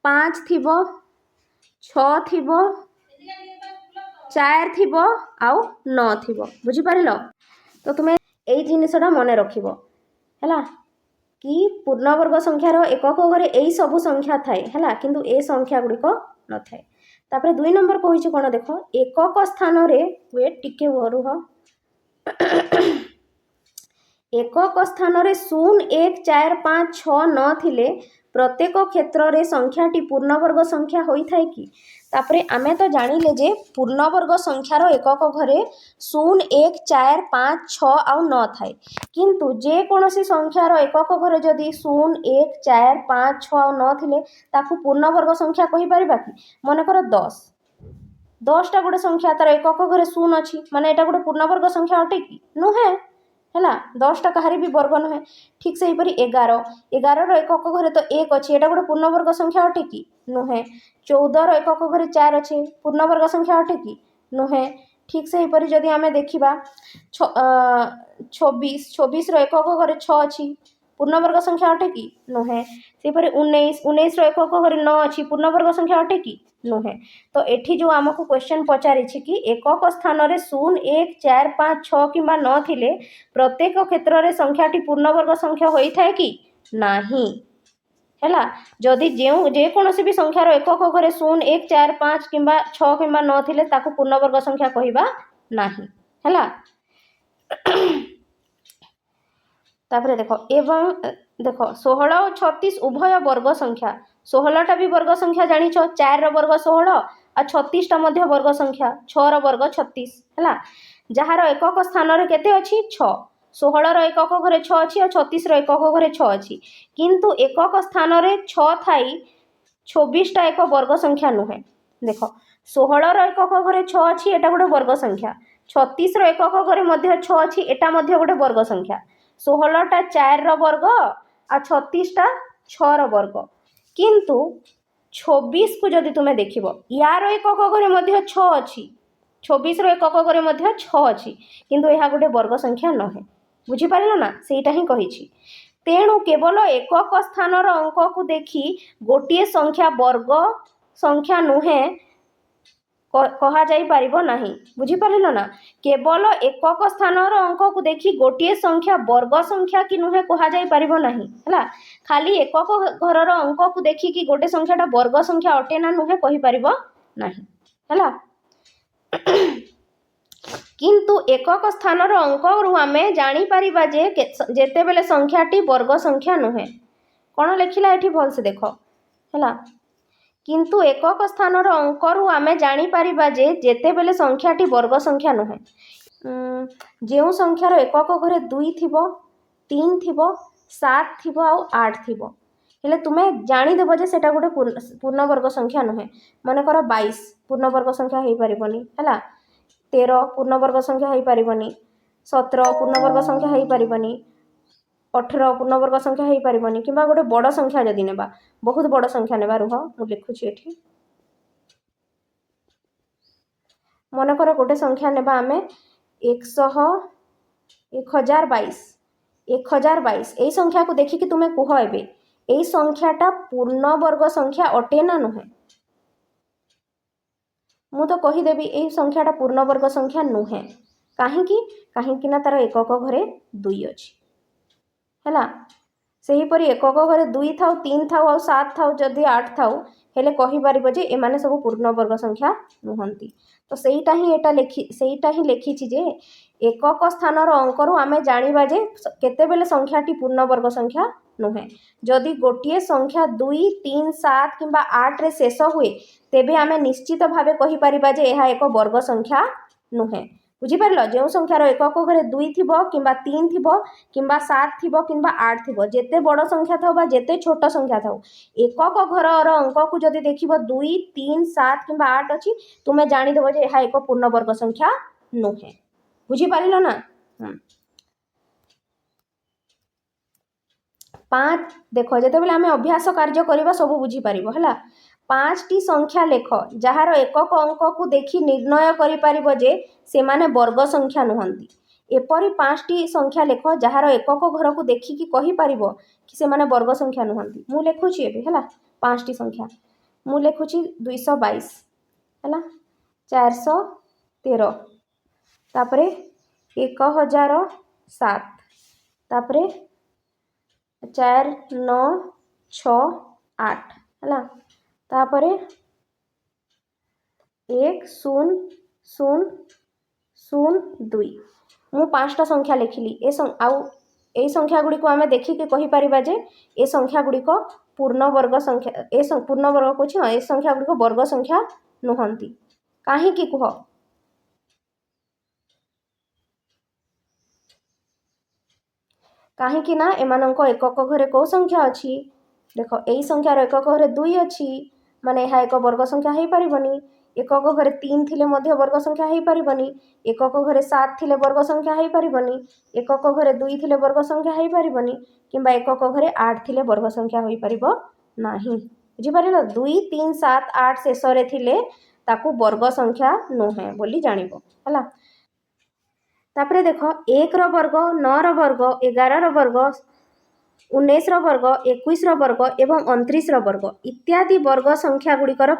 5 थिबो 6 थिबो 4 थिबो आउ 9 थिबो बुझी पारिलो तो तुम्हें एई जिनिसटा मन रखिबो हैला कि पूर्णवर्ग संख्यार एकक घरे यही सब संख्या थाए है किंतु ए संख्या गुड़िक न थाए तापर 2 नंबर कही कौन देख एकक स्थान रे वेट टिके रुह एकक स्थान रे 0 1 4 5 6 9 थिले प्रत्येक क्षेत्र रे संख्याटी पूर्णवर्ग संख्या होई थाए कि तापरे आमे तो जानिले जे पूर्णवर्ग संख्यार एकक घरे 0 1 4 5 6 आउ 9 थाए किंतु जे कोनोसी संख्यार एकक घरे जदि 0 1 4 5 6 आउ 9 थिले ताकू पूर्णवर्ग संख्या कहि परिबा कि मन कर 10टा गोटे संख्या तार एकक घरे 0 अच्छी माने एटा गोटे पूर्णवर्ग संख्या अटे कि नुहे है 10टा कहारी भी वर्ग नुहे ठीक से हीपरी 11 एकक घरे तो 1 अच्छी एटा गोटे पूर्णवर्ग संख्या अटे कि नुहे 14 एकक घरे 4 अच्छे पूर्णवर्ग संख्या अटे कि नुहे ठीक से हीपरी जदि आमे देखिबा 24 एकक घरे 6 अच्छी पूर्णवर्ग संख्या अटे कि नुहे सेपरी 19 एकक घरे 9 अच्छी पूर्णवर्ग संख्या अटे कि नुहे तो एठी जो आमको क्वेश्चन पचारि कि एकक स्थान रे 0 1 4 5 6 किंबा 9 थिले प्रत्येक क्षेत्र रे संख्याटी पूर्णवर्ग संख्या होई थाए कि नाही हैला जदि जे कोनोसी भी संख्यार एकक घरे 0 1 4 5 किंबा 6 किंबा 9 थिले ताकू पूर्णवर्ग संख्या कहिबा नाही हैला तापरे देखो एवं देखो 16 और 36 उभय वर्ग संख्या 16टा भी वर्ग संख्या जानिछ 4 रो वर्ग 16 आ 36टा मध्य वर्ग संख्या 6 रो वर्ग 36 हैला जहार एकक स्थान रे केते अछि 6 ଷୋହଳର ଏକକ ଘରେ 6 ଅଛି ଆଉ 36ର ଏକକ ଘରେ 6 ଅଛି, କିନ୍ତୁ ଏକକ ସ୍ଥାନରେ 6 ଥାଇ 24ଟା ଏକ ବର୍ଗ ସଂଖ୍ୟା ନୁହେଁ। ଦେଖ 16ର ଏକକ ଘରେ 6 ଅଛି, ଏଟା ଗୋଟେ ବର୍ଗ ସଂଖ୍ୟା। 36ର ଏକକ ଘରେ ମଧ୍ୟ 6 ଅଛି, ଏଟା ମଧ୍ୟ ଗୋଟେ ବର୍ଗ ସଂଖ୍ୟା। 16ଟା 4ର ବର୍ଗ ଆଉ 36ଟା 6ର ବର୍ଗ। କିନ୍ତୁ 26କୁ ଯଦି ତୁମେ ଦେଖିବ, ୟାର ଏକକ ଘରେ ମଧ୍ୟ 6 ଅଛି, 26ର ଏକକ ଘରେ ମଧ୍ୟ 6 ଅଛି, କିନ୍ତୁ ଏହା ଗୋଟେ ବର୍ଗ ସଂଖ୍ୟା ନୁହେଁ। ବୁଝିପାରିଲ ନା? ସେଇଟା ହିଁ କହିଛି। ତେଣୁ କେବଳ ଏକକ ସ୍ଥାନର ଅଙ୍କକୁ ଦେଖି ଗୋଟିଏ ସଂଖ୍ୟା ବର୍ଗ ସଂଖ୍ୟା ନୁହେଁ କୁହାଯାଇପାରିବ ନାହିଁ। ବୁଝିପାରିଲ ନା? କେବଳ ଏକକ ସ୍ଥାନର ଅଙ୍କକୁ ଦେଖି ଗୋଟିଏ ସଂଖ୍ୟା ବର୍ଗ ସଂଖ୍ୟା କି ନୁହେଁ କୁହାଯାଇପାରିବ ନାହିଁ। ହେଲା, ଖାଲି ଏକକ ଘରର ଅଙ୍କକୁ ଦେଖିକି ଗୋଟେ ସଂଖ୍ୟାଟା ବର୍ଗ ସଂଖ୍ୟା ଅଟେ ନା ନୁହେଁ କହିପାରିବ ନାହିଁ। ହେଲା, କିନ୍ତୁ ଏକକ ସ୍ଥାନର ଅଙ୍କରୁ ଆମେ ଜାଣିପାରିବା ଯେ ଯେତେବେଳେ ସଂଖ୍ୟାଟି ବର୍ଗ ସଂଖ୍ୟା ନୁହେଁ। କ'ଣ ଲେଖିଲା ଏଠି ଭଲସେ ଦେଖ। ହେଲା, କିନ୍ତୁ ଏକକ ସ୍ଥାନର ଅଙ୍କରୁ ଆମେ ଜାଣିପାରିବା ଯେ ଯେତେବେଳେ ସଂଖ୍ୟାଟି ବର୍ଗ ସଂଖ୍ୟା ନୁହେଁ। ଯେଉଁ ସଂଖ୍ୟାର ଏକକ ଘରେ 2 ଥିବ, 3 ଥିବ, 7 ଥିବ ଆଉ 8 ଥିବ, ହେଲେ ତୁମେ ଜାଣିଦେବ ଯେ ସେଟା ଗୋଟେ ପୂର୍ଣ୍ଣବର୍ଗ ସଂଖ୍ୟା ନୁହେଁ। ମନେକର 22 ପୂର୍ଣ୍ଣବର୍ଗ ସଂଖ୍ୟା ହେଇପାରିବନି। ହେଲା, 13 ପୂର୍ଣ୍ଣବର୍ଗ ସଂଖ୍ୟା ହେଇପାରିବନି, 17 ପୂର୍ଣ୍ଣବର୍ଗ ସଂଖ୍ୟା ହେଇପାରିବନି, 18 ପୂର୍ଣ୍ଣବର୍ଗ ସଂଖ୍ୟା ହେଇପାରିବନି। କିମ୍ବା ଗୋଟେ ବଡ଼ ସଂଖ୍ୟା ଯଦି ନେବା, ବହୁତ ବଡ଼ ସଂଖ୍ୟା ନେବା, ରୁହ ମୁଁ ଲେଖୁଛି ଏଠି। ମନେକର ଗୋଟେ ସଂଖ୍ୟା ନେବା ଆମେ 1022। ଏଇ ସଂଖ୍ୟାକୁ ଦେଖିକି ତୁମେ କୁହ ଏବେ ଏଇ ସଂଖ୍ୟାଟା ପୂର୍ଣ୍ଣବର୍ଗ ସଂଖ୍ୟା ଅଟେ ନା ନୁହେଁ? ମୁଁ ତ କହିଦେବି ଏଇ ସଂଖ୍ୟାଟା ପୂର୍ଣ୍ଣବର୍ଗ ସଂଖ୍ୟା ନୁହେଁ। କାହିଁକି ନା ତାର ଏକକ ଘରେ 2 ଅଛି। ହେଲା, ସେହିପରି ଏକକ ଘରେ 2 ଥାଉ, 3 ଥାଉ ଆଉ 7 ଥାଉ, ଯଦି 8 ଥାଉ, ହେଲେ କହିପାରିବ ଯେ ଏମାନେ ସବୁ ପୂର୍ଣ୍ଣବର୍ଗ ସଂଖ୍ୟା ନୁହନ୍ତି। ତ ସେଇଟା ହିଁ ଲେଖିଛି ଯେ ଏକକ ସ୍ଥାନର ଅଙ୍କରୁ ଆମେ ଜାଣିବା ଯେ କେତେବେଳେ ସଂଖ୍ୟାଟି ପୂର୍ଣ୍ଣବର୍ଗ ସଂଖ୍ୟା ନୁହେଁ। ଯଦି ଗୋଟିଏ ସଂଖ୍ୟା 2, 3, 7 କିମ୍ବା 8ରେ ଶେଷ ହୁଏ, ତେବେ ଆମେ ନିଶ୍ଚିତ ଭାବେ କହିପାରିବା ଯେ ଏହା ଏକ ବର୍ଗ ସଂଖ୍ୟା ନୁହେଁ। ବୁଝିପାରିଲ? ଯେଉଁ ସଂଖ୍ୟାର ଏକକ ଘରେ 2 ଥିବ କିମ୍ବା 3 ଥିବ କିମ୍ବା 7 ଥିବ କିମ୍ବା 8 ଥିବ, ଯେତେ ବଡ଼ ସଂଖ୍ୟା ଥାଉ ବା ଯେତେ ଛୋଟ ସଂଖ୍ୟା ଥାଉ, ଏକକ ଘରର ଅଙ୍କକୁ ଯଦି ଦେଖିବ 2, 3, 7 କିମ୍ବା 8 ଅଛି, ତୁମେ ଜାଣିଦେବ ଯେ ଏହା ଏକ ପୂର୍ଣ୍ଣବର୍ଗ ସଂଖ୍ୟା ନୁହେଁ। ବୁଝିପାରିଲ ନା? 5 ଦେଖ, ଯେତେବେଳେ ଆମେ ଅଭ୍ୟାସ କାର୍ଯ୍ୟ କରିବା ସବୁ ବୁଝିପାରିବ। ହେଲା, 5ଟି ସଂଖ୍ୟା ଲେଖ ଯାହାର ଏକକ ଅଙ୍କକୁ ଦେଖି ନିର୍ଣ୍ଣୟ କରିପାରିବ ଯେ ସେମାନେ ବର୍ଗ ସଂଖ୍ୟା ନୁହନ୍ତି। ଏପରି 5ଟି ସଂଖ୍ୟା ଲେଖ ଯାହାର ଏକକ ଘରକୁ ଦେଖିକି କହିପାରିବ କି ସେମାନେ ବର୍ଗ ସଂଖ୍ୟା ନୁହନ୍ତି। ମୁଁ ଲେଖୁଛି ଏବେ। ହେଲା, 5ଟି ସଂଖ୍ୟା ମୁଁ ଲେଖୁଛି। 222, ହେଲା, 413, ତାପରେ 1007, ତାପରେ 4, 9, 6, 8, ହେଲା, ତାପରେ 1, 0, 0, 0, 2। ମୁଁ 5ଟା ସଂଖ୍ୟା ଲେଖିଲି। ଆଉ এই ସଂଖ୍ୟାଗୁଡ଼ିକୁ ଆମେ ଦେଖିକି କହିପାରିବା ଯେ ଏ ସଂଖ୍ୟାଗୁଡ଼ିକ ପୂର୍ଣ୍ଣବର୍ଗ ସଂଖ୍ୟା, ପୂର୍ଣ୍ଣବର୍ଗ କହୁଛି, ହଁ, ଏ ସଂଖ୍ୟାଗୁଡ଼ିକ ବର୍ଗ ସଂଖ୍ୟା ନୁହନ୍ତି। କାହିଁକି କୁହ? କାହିଁକି ନା ଏମାନଙ୍କ ଏକକ ଘରେ କୋଉ ସଂଖ୍ୟା ଅଛି? ଦେଖ, ଏଇ ସଂଖ୍ୟାର ଏକକ ଘରେ 2 ଅଛି, ମାନେ ଏହା ଏକ ବର୍ଗ ସଂଖ୍ୟା ହେଇପାରିବନି। ଏକକ ଘରେ 3 ଥିଲେ ମଧ୍ୟ ବର୍ଗ ସଂଖ୍ୟା ହେଇପାରିବନି। ଏକକ ଘରେ 7 ଥିଲେ ବର୍ଗ ସଂଖ୍ୟା ହେଇପାରିବନି। ଏକକ ଘରେ 2 ଥିଲେ ବର୍ଗ ସଂଖ୍ୟା ହେଇପାରିବନି। କିମ୍ବା ଏକକ ଘରେ 8 ଥିଲେ ବର୍ଗ ସଂଖ୍ୟା ହୋଇପାରିବ ନାହିଁ। ବୁଝିପାରିଲ? 2, 3, 7, 8 ଶେଷରେ ଥିଲେ ତାକୁ ବର୍ଗ ସଂଖ୍ୟା ନୁହେଁ ବୋଲି ଜାଣିବ। ହେଲା, ତାପରେ ଦେଖ, 1ର ବର୍ଗ, 9ର ବର୍ଗ, 11ର ବର୍ଗ, 19ର ବର୍ଗ, 21ର ବର୍ଗ ଏବଂ 29ର ବର୍ଗ ଇତ୍ୟାଦି ବର୍ଗ ସଂଖ୍ୟା ଗୁଡ଼ିକର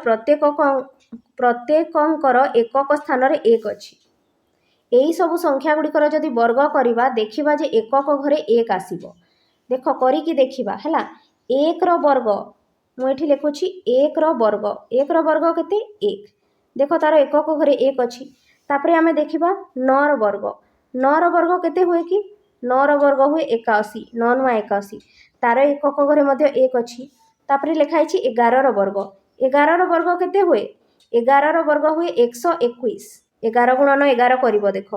ପ୍ରତ୍ୟେକଙ୍କର ଏକକ ସ୍ଥାନରେ 1 ଅଛି। ଏହି ସବୁ ସଂଖ୍ୟା ଗୁଡ଼ିକର ଯଦି ବର୍ଗ କରିବା, ଦେଖିବା ଯେ ଏକକ ଘରେ 1 ଆସିବ। ଦେଖ, କରିକି ଦେଖିବା। ହେଲା, 1ର ବର୍ଗ, ମୁଁ ଏଠି ଲେଖୁଛି 1ର ବର୍ଗ। 1ର ବର୍ଗ କେତେ? 1। ଦେଖ, ତାର ଏକକ ଘରେ 1 ଅଛି। ତାପରେ ଆମେ ଦେଖିବା 9ର ବର୍ଗ। 9ର ବର୍ଗ କେତେ ହୁଏ କି? 9ର ବର୍ଗ ହୁଏ 81। 9 9 81, ତାର ଏକକ ଘରେ ମଧ୍ୟ 1 ଅଛି। ତାପରେ ଲେଖା ହେଇଛି 11ର ବର୍ଗ। 11ର ବର୍ଗ କେତେ ହୁଏ? 11ର ବର୍ଗ ହୁଏ 121। 11 ଗୁଣନ 11 କରିବ। ଦେଖ,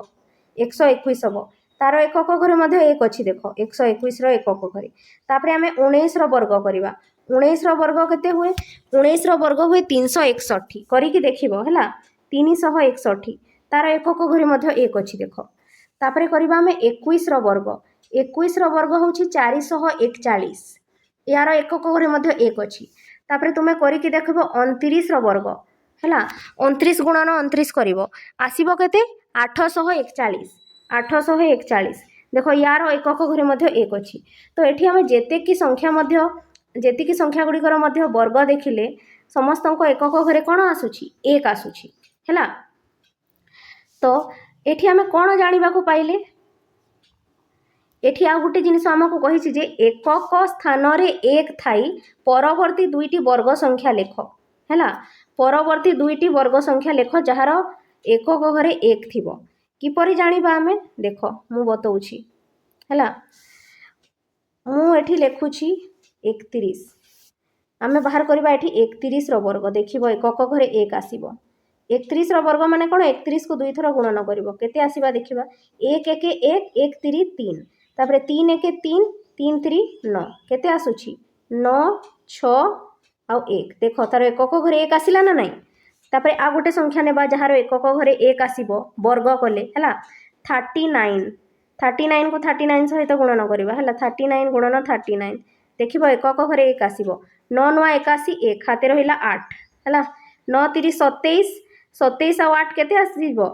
121 ହବ। तार एकक घरे मध्य 1 अच्छी देख 121 एकक घरे तापर आम 19 वर्ग करवा 19 वर्ग केते हुए 19 वर्ग हुए 361 करिकी देखिबो हैला 361 तार एकक घरे मध्य 1 अच्छी देख तापर करवा आम 21 वर्ग 21 वर्ग हूँ 441 यार एकक घरे मध्य 1 अच्छी तापर तुम करिकी देखिबो 29 वर्ग हैला 29 गुणन 29 करिवो आसीबो केते 841 841 देख यार एकक घरे मध्य 1 अच्छी तो एठी आम जेतेकी संख्या मध्य जेतिकी संख्या गुड़िकर मध्य वर्ग देखिले समस्त एकक घरे कौन आसुची 1 आसुची हैला तो एठी आम कौन जानिबा को पाइले एठी आ गोटे जिनिस आमको कहिछि जे एकक स्थान रे 1 थाई परवर्ती दुईटी वर्ग संख्या लेख हैला परवर्ती दुईटी वर्ग संख्या लेख जार एकक घरे 1 थिबो किपरि जानिबा आमे देख मु बतौछि हैला मु एठी लेखुछि 31 आमे बाहर करबा एठी 31 रो वर्ग देखिबो एकक घरे 1 आसीबो 31 रो वर्ग माने कोन 31 को दुई थरो गुणन करिवो केते आसीबा देखिबा 1 1 1 1 3 3 तापर 3 1 3 3 3 9 केते आसुछि 9 6 आ 1 देखो तार एकक घरे 1 आसिला ना नाही तापर आ गोटे संख्या नेबा जहार एकक घरे 1 आसीबो वर्ग कले हैला 39 को 39 सहित गुणन करवा है 39 गुणन 39 देखिबो एकक घरे 1 आसीबो 9 9 81 1 हाते रहिला 8 हैला 9 30 27 27 आ 8 केते आसीबो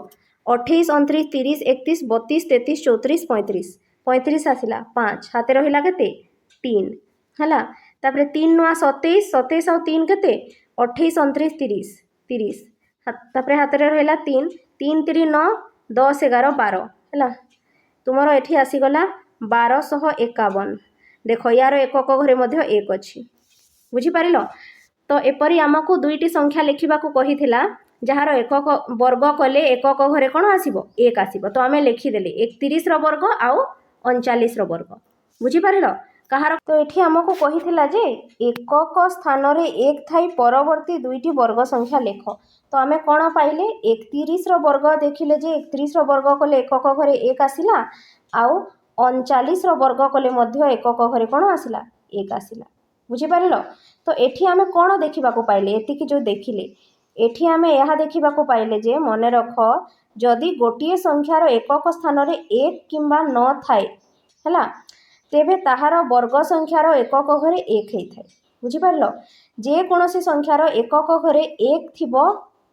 28 29 30 31 32 33 34 35 35 आसिला 5 हाते रहिला केते 3 हैला तापर 3 9 27 27 आ 3 केते 28 29 30 30 तापर हाते रहिला 3 3 3 9 10 11 12 हैला तुमर एठी आसीगला 1251 देख यार एकक घरे मध्य 1 अच्छी बुझीपार तो एपरी आमको दुईटी संख्या लिखा कही जार एकक वर्ग कले एकक घरे कौन आसीबो 1 आसीबो तो आम लिखिदेले 31 वर्ग आउ 39 वर्ग बुझीपार कहार तो ये आमको कही जे एकक स्थान रे 1 थाई परवर्ती दुईटी वर्ग संख्या लेख तो आम कौन पाइले 31 वर्ग देखिले जे 31 वर्ग कले एकक घरे 1 आसिला आउ 39 वर्ग कले मध्य एकक घरे कौन आसिला 1 आसिला बुझीपार तो एठी आम कौन देखा पाइले एतिकी जो देखिले एठी आम यह देखा पाइले जे मन रख जदि गोटे संख्यार एकक स्थान रे 1 किंबा न थाए हैला तेबे ताहार वर्ग संख्यार एकक घरे 1 होता है बुझीपार जे कौनसी संख्यार एकक घरे 1 थिबो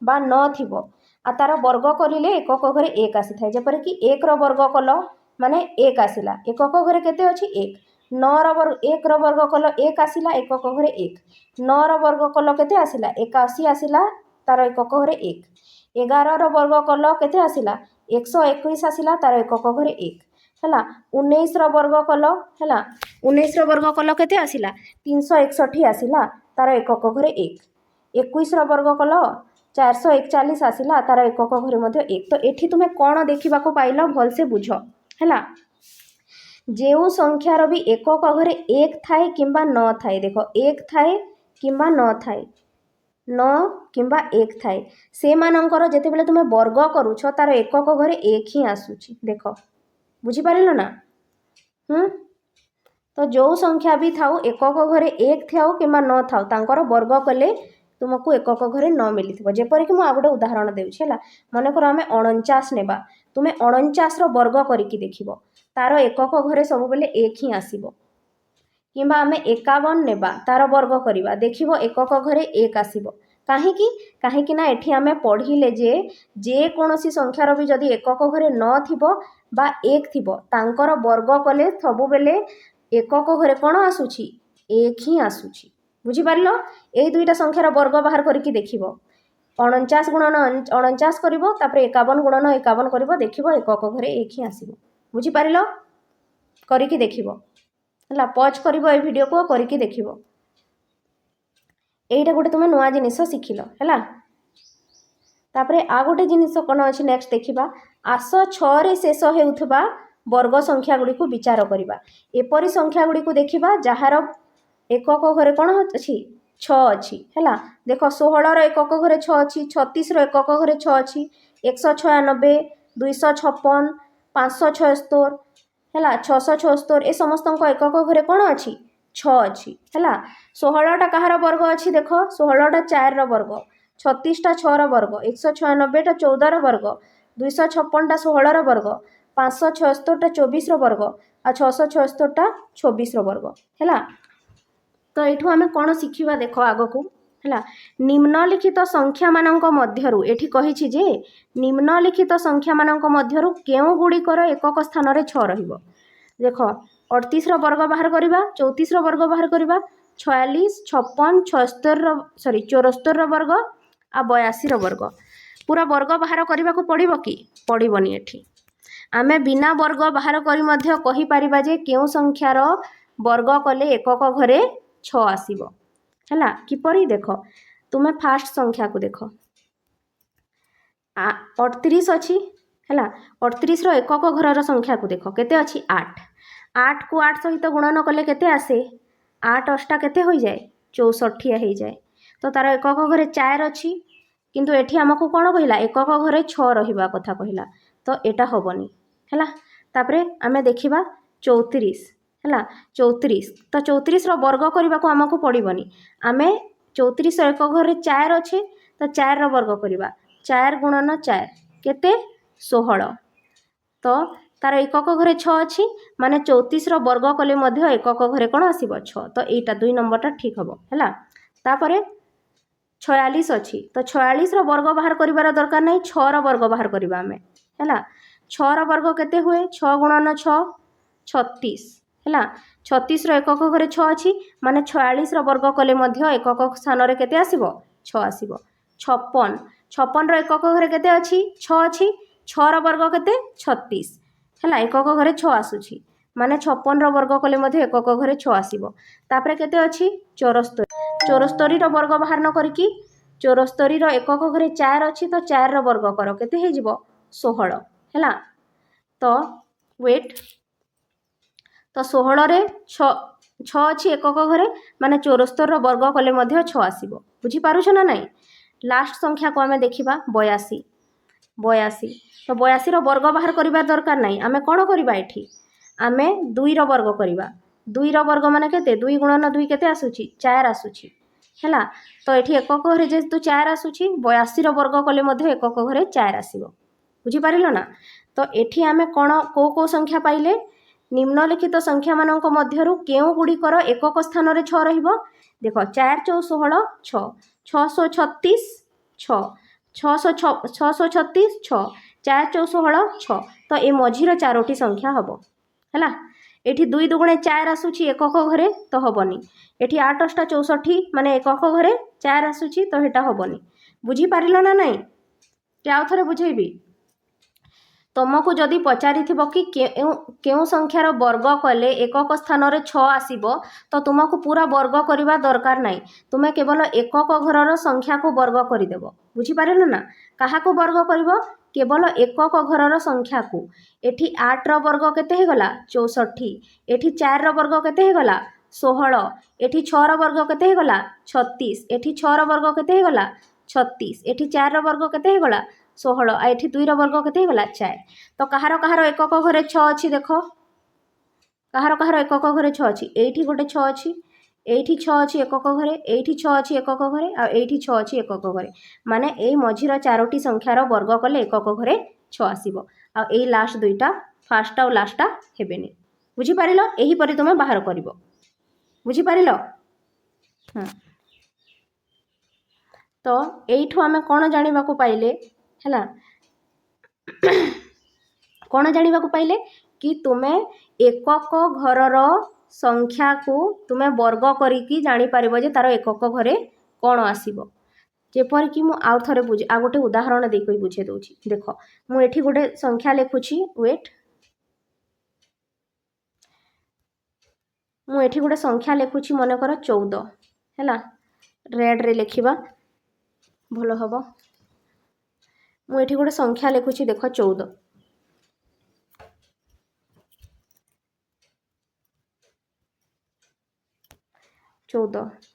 बा न थिबो आ तार वर्ग करिले एकक घरे 1 आसी थाए जेपर कि 1 रो वर्ग कल माने 1 आसिला एकक घरे केते अछि 1 9 रो वर्ग 1 रो वर्ग कल 1 आसिला एकक घरे 1 9 रो वर्ग कल केते आसिला 81 आसिला तार एकक घरे 1 11 रो वर्ग कल केते आसिला 121 आसिला तार एकक घरे 1 हैला 19 रो वर्ग कल हैला 19 रो वर्ग कल केते आसिला 361 आसिला तार एकक घरे 1 21 रो वर्ग कल 441 आसिला तार एकक घरे मध्य 1 तो एठी तुमे कोन देखिबा को पाइलो भल से बुझ हैला जेउ संख्यार भी एकक घरे 1 थाए किंबा न थाए देखो 1 थाए किंबा न थाए न किंबा 1 थाए से मानकर जेते बेले तुमे वर्ग करूछ तार एकक घरे 1 ही आसुची देखो बुझी पारिलो ना तो जो संख्या भी थाउ एकक घरे 1 थाउ किंबा न थाउ तांकर वर्ग कले तुमको एकक घरे न मिली थो जेपर कि मु गोटे उदाहरण देउछि हैला मन कर आमे 49 नेबा तुमे 49 रो वर्ग करिकी देखिबो तार एकक घरे सब बेले 1 ही आसीबो किंबा आमे 51 नेबा तार वर्ग करिबा देखिबो एकक घरे 1 आसीबो काहेकि ना एठी आमे पढ़िले जे कोनोसी संख्यार भी जदि एकक घरे न थिबो बा 1 थिबो तांकर वर्ग कले सब बेले एकक घरे कोन आसुची 1 ही आसुची बुझी पारलो ए दुईटा संख्यार वर्ग बाहर करके देखिबो 49 गुणन 49 करिवो तापर 51 गुणन 51 करिवो देखिबो एकक घरे 1 ही आसीबो बुझी पारिलो करके देखिबो हला पॉज करिवो ए वीडियो को करके देखिबो एटा गोटे तुम नुआ जिनिस शिखिल है तापरे आ गोटे जिनिस कौन अच्छी नेक्स्ट देखा आस 6 रे शेष होउथबा वर्ग संख्या गुड़ी को विचार करवा एपरी संख्या गुड़ी को देखा जार एकक घरे कौन अच्छी 6 अच्छी है देख 16 रो एकक घरे 6 अच्छी 36 रो एकक घरे 6 अच्छी 196 256 576 ହେଲା 676 ए समस्त एकक घरे कौन अच्छी 6 अच्छी है 16टा कହାର वर्ग अच्छी देख 16टा 4 वर्ग 36टा 6 वर्ग 196टा 14 वर्ग 256टा 16 वर्ग 576टा 24 वर्ग आ 676टा 24 वर्ग है। तो ये आम कौन शिखा देख आग को है निम्नलिखित संख्या मानक मध्यरु एठी कहिछि जे निम्नलिखित संख्या मानक मध्यरु केउ गुड़िकर एकक स्थान रे 6 रहिबो देख 38 वर्ग बाहर करवा 34 वर्ग बाहर करवा 46 56 76 सॉरी 74 वर्ग आ 82 वर्ग पूरा वर्ग बाहर करने को पड़ो कि पड़ोनी एठी आमे बिना वर्ग बाहर करी मध्य कहि परिबा जे केउ संख्यार वर्ग कले एकक घरे 6 आसीबो है किपरि देख तुम्हें फास्ट संख्या को देख 38 अच्छी है 38 एकक घर संख्या को देख केते अच्छी 8 8 को 8 सहित गुणन कले केते आसे 8 अष्टा केते हो जाए 64 हो जाए तो तार एकक घरे 4 अच्छी किंतु एठी हमको कौन कहला एकक घरे 6 रहिबा कथा कहला तो एटा होबनी है तापरे आमे देखिबा 34 है 34 तो 34 वर्ग करने को आमको पड़ोनी आमे 34 एकक घरे 4 अच्छे तो 4 वर्ग करवा 4 गुणन 4 केते 16 तो तार एकक घरे 6 अच्छी माने 34 वर्ग कले मध्य एकक घरे कौन आसीबो 6 तो यहीटा 2 नंबरटा ठीक हम है तापरे 46 अच्छी तो 46 वर्ग बाहर कर दरकार नहीं 6 वर्ग बाहर करवा आम है 6 वर्ग केते हुए 6 गुणन 6 36 है 36 एकक घरे 6 अच्छी माने 46 वर्ग कले मध्य एकक स्थान रे केते आसीबो 6 आसीबो 56 56 एकक घरे केते अच्छी 6 अच्छी 6 वर्ग केते 36 है एकक घरे 6 आसुची माने 56 वर्ग कले मध्य एकक घरे 6 आसीबो तापरे केते अच्छी 74 74 वर्ग बाहर न करके 74 एकक घरे 4 अच्छी तो 4 वर्ग कर केते हे जिवो 16 है तो वेट तो 16 रे 6 अच्छी एकक घरे माने 74 वर्ग कले मध्य 6 आसीबो बुझी पारुछ ना नहीं। लास्ट संख्या को आमे देखिबा 82 82 तो 82 रो वर्ग बाहर करबा दरकार नहीं आमे कोन करबा एठी आमे 2 रो वर्ग करबा 2 रो वर्ग माने केते 2 गुणन 2 केते आसुची 4 आसुची है तो एठी एकक घरे जेतु 4 आसुची 82 रो वर्ग कले मध्य एकक घरे 4 आसीबो बुझी पारिलो ना। तो एठी आमे कोन को संख्या पाइले निम्नलिखित संख्या मानक मध्यरु केउ गुड़िकर एकक स्थान रे 6 रहिबो देख 4 चौ 16 6 636 6 636 6 4 चौ 16 6 तो ये मझीर 4टी संख्या हम है एठी 2 दुगुणे 4 आसुची एकक घरे तो हबनी एठी 8 अष्टा 64 माने एकक घरे 4 आसुची तो हेटा हबनी बुझी पारिलो ना नहीं कि आउ थरे बुझेबी तुमको जदि पचारि कि केउ संख्यार वर्ग कले एकक स्थान रे 6 आसीबो तो तुमको पूरा वर्ग करबा दरकार नहीं तुम्हें केवल एकक घरर संख्या को वर्ग करदेव बुझी पारिलो ना कहा को वर्ग करिवो केवल एकक घरर संख्या को एठी 8 रो वर्ग केते हे गला 64 एठी 4 रो वर्ग केते हे गला 16 एठी 6 रो वर्ग केते हे गला 36 एठी 6 रो वर्ग केते हे गला 36 एठी 4 रो वर्ग केते हे गला 16 आ एठी 2 रो वर्ग केते हे गला 4 तो कहार एकक घरे 6 अच्छी देख कहार एकक घरे 6 अच्छी एठी गोटे 6 अच्छी एठी 6 अच्छी एकक घरे एठी 6 अच्छी एकक घरे आ एठी 6 अच्छी एकक घरे माने ए मझीर 4टी संख्यार वर्ग कले एकक घरे 6 आसीबो आ ए लास्ट दुईटा फास्ट आ लास्टटा हेबेनी बुझी पारिलो एही परि तुमे बाहर करिवो बुझी पारिलो। तो एठू आमे कोन जानिबा को पाइले हैला कौन जानिबा को पाइले कि तुमे एकक घरर संख्या को तुमे वर्ग करिकी जानि पारिबो जे तार एकक घरे कौन आसीबो जेपर कि मु आउ थरे बुझे आ गोटे उदाहरण दे कोइ बुझे दोछि देख मु एठी गोटे संख्या लेखुछि वेट मु एठी गोटे संख्या लेखुछि मने कर 14 हैला रेड रे लेखिबा भलो हबो मु एठी गोटे संख्या लेखुछि देख 14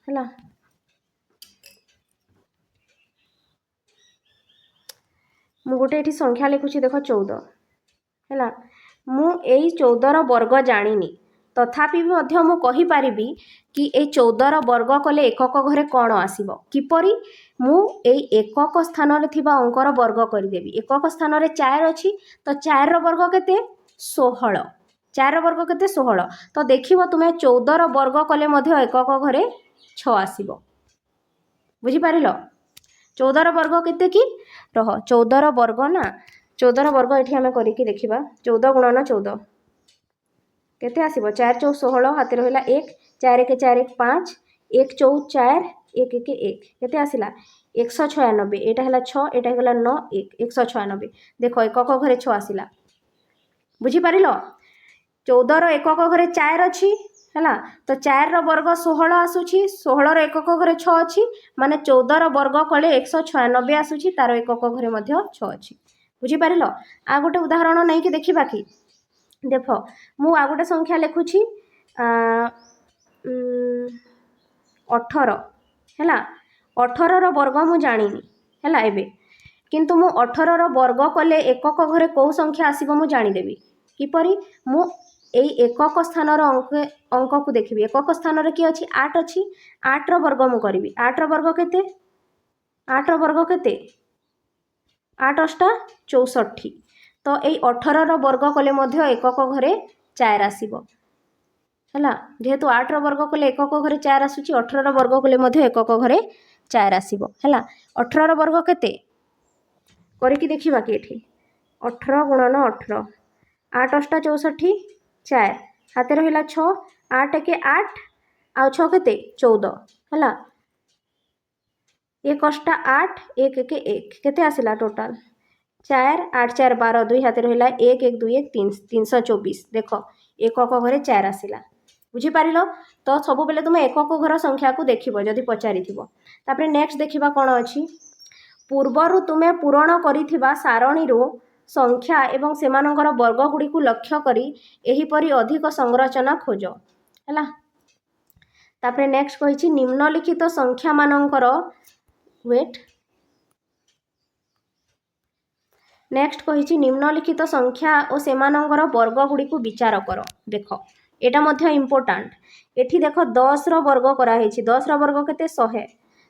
है मु गोटे एठी संख्या लिखुछि देख 14 ହେଲା। ମୁଁ ଏଇ 14ର ବର୍ଗ ଜାଣିନି, ତଥାପି ମଧ୍ୟ ମୁଁ କହିପାରିବି କି ଏଇ 14ର ବର୍ଗ କଲେ ଏକକ ଘରେ କ'ଣ ଆସିବ। କିପରି? ମୁଁ ଏଇ ଏକକ ସ୍ଥାନରେ ଥିବା ଅଙ୍କର ବର୍ଗ କରିଦେବି। ଏକକ ସ୍ଥାନରେ 4 ଅଛି, ତ 4ର ବର୍ଗ କେତେ? 16। 4ର ବର୍ଗ କେତେ? 16। ତ ଦେଖିବ ତୁମେ 14ର ବର୍ଗ କଲେ ମଧ୍ୟ ଏକକ ଘରେ 6 ଆସିବ। ବୁଝିପାରିଲ? 14ର ବର୍ଗ କେତେ କି? ରହ, 14ର ବର୍ଗ ନା, 14ର ବର୍ଗ ଏଠି ଆମେ କରିକି ଦେଖିବା। 14 ଗୁଣନ 14 କେତେ ଆସିବ? 4 ଚଉ 16, ହାତେ ରହିଲା 1, 4 1 4 1 5, 1 ଚଉ 4, 1 1 1 କେତେ ଆସିଲା? 196। ଏଇଟା ହେଲା 6, ଏଇଟା ହେଇଗଲା 9, 196। ଦେଖ ଏକକ ଘରେ 6 ଆସିଲା। ବୁଝିପାରିଲ? 14ର ଏକକ ଘରେ 4 ଅଛି ହେଲା, ତ 4ର ବର୍ଗ 16 ଆସୁଛି, 16ର ଏକକ ଘରେ 6 ଅଛି, ମାନେ 14ର ବର୍ଗ କଲେ 196 ଆସୁଛି, ତାର ଏକକ ଘରେ ମଧ୍ୟ 6 ଅଛି। ବୁଝିପାରିଲ? ଆଉ ଗୋଟେ ଉଦାହରଣ ନେଇକି ଦେଖିବା କି? ଦେଖ, ମୁଁ ଆଉ ଗୋଟେ ସଂଖ୍ୟା ଲେଖୁଛି 18 ହେଲା। 18ର ବର୍ଗ ମୁଁ ଜାଣିନି ହେଲା ଏବେ, କିନ୍ତୁ ମୁଁ 18ର ବର୍ଗ କଲେ ଏକକ ଘରେ କେଉଁ ସଂଖ୍ୟା ଆସିବ ମୁଁ ଜାଣିଦେବି। କିପରି? ମୁଁ ଏଇ ଏକକ ସ୍ଥାନର ଅଙ୍କକୁ ଦେଖିବି। ଏକକ ସ୍ଥାନରେ କିଏ ଅଛି? 8 ଅଛି। 8ର ବର୍ଗ ମୁଁ କରିବି। 8ର ବର୍ଗ କେତେ? 8ର ବର୍ଗ କେତେ? 8 ଅଷ୍ଟା 64। ତ ଏଇ 18ର ବର୍ଗ କଲେ ମଧ୍ୟ ଏକକ ଘରେ 4 ଆସିବ ହେଲା। ଯେହେତୁ 8ର ବର୍ଗ କଲେ ଏକକ ଘରେ 4 ଆସୁଛି, 18ର ବର୍ଗ କଲେ ମଧ୍ୟ ଏକକ ଘରେ 4 ଆସିବ ହେଲା। 18ର ବର୍ଗ କେତେ? କରିକି ଦେଖିବା କି ଏଠି। 18 ଗୁଣନ 18, 8 ଅଷ୍ଟା 64, 4 ହାତେ ରହିଲା 6, 8 1 8 ଆଉ 6 କେତେ? 14 ହେଲା। 1 ଅଷ୍ଟା 8, 1 1 1 କେତେ ଆସିଲା ଟୋଟାଲ? 4 8 4 12, 2 ହାତେ ରହିଲା 1 1 2 1 3, 324। ଦେଖ ଏକକ ଘରେ 4 ଆସିଲା। ବୁଝିପାରିଲ? ତ ସବୁବେଳେ ତୁମେ ଏକକ ଘର ସଂଖ୍ୟାକୁ ଦେଖିବ ଯଦି ପଚାରିଥିବ। ତାପରେ ନେକ୍ସଟ ଦେଖିବା କ'ଣ ଅଛି। ପୂର୍ବରୁ ତୁମେ ପୂରଣ କରିଥିବା ସାରଣୀରୁ ସଂଖ୍ୟା ଏବଂ ସେମାନଙ୍କର ବର୍ଗଗୁଡ଼ିକୁ ଲକ୍ଷ୍ୟ କରି ଏହିପରି ଅଧିକ ସଂରଚନା ଖୋଜ ହେଲା। ତାପରେ ନେକ୍ସଟ କହିଛି ନିମ୍ନଲିଖିତ ସଂଖ୍ୟାମାନଙ୍କର ନେକ୍ସଟ କହିଛି ନିମ୍ନଲିଖିତ ସଂଖ୍ୟା ଓ ସେମାନଙ୍କର ବର୍ଗଗୁଡ଼ିକୁ ବିଚାର କର। ଦେଖ ଏଟା ମଧ୍ୟ ଇମ୍ପୋର୍ଟାଣ୍ଟ। ଏଠି ଦେଖ 10ର ବର୍ଗ କରାହେଇଛି। 10ର ବର୍ଗ କେତେ? 100।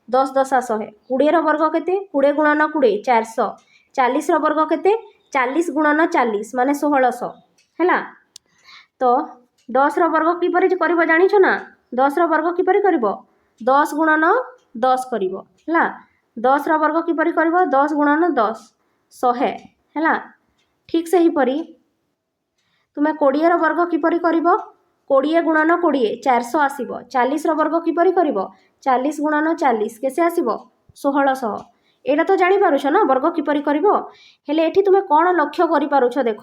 10 10 100। 20ର ବର୍ଗ କେତେ? 20 ଗୁଣନ 20 400। 40ର ବର୍ଗ କେତେ? 40 ଗୁଣନ 40 ମାନେ 1600 ହେଲା। ତ 10ର ବର୍ଗ କିପରି କରିବ ଜାଣିଛ ନା? 10ର ବର୍ଗ କିପରି କରିବ? 10 ଗୁଣନ 10 କରିବ ହେଲା। 10ର ବର୍ଗ କିପରି କରିବ? 10 ଗୁଣନ 10 100 ହେଲା। ଠିକ୍ ସେହିପରି ତୁମେ 20ର ବର୍ଗ କିପରି କରିବ? 20 ଗୁଣନ 20 400 ଆସିବ। 40ର ବର୍ଗ କିପରି କରିବ? 40 ଗୁଣନ 40 କେତେ ଆସିବ? 1600। ଏଇଟା ତ ଜାଣିପାରୁଛ ନା ବର୍ଗ କିପରି କରିବ। ହେଲେ ଏଠି ତୁମେ କ'ଣ ଲକ୍ଷ୍ୟ କରିପାରୁଛ? ଦେଖ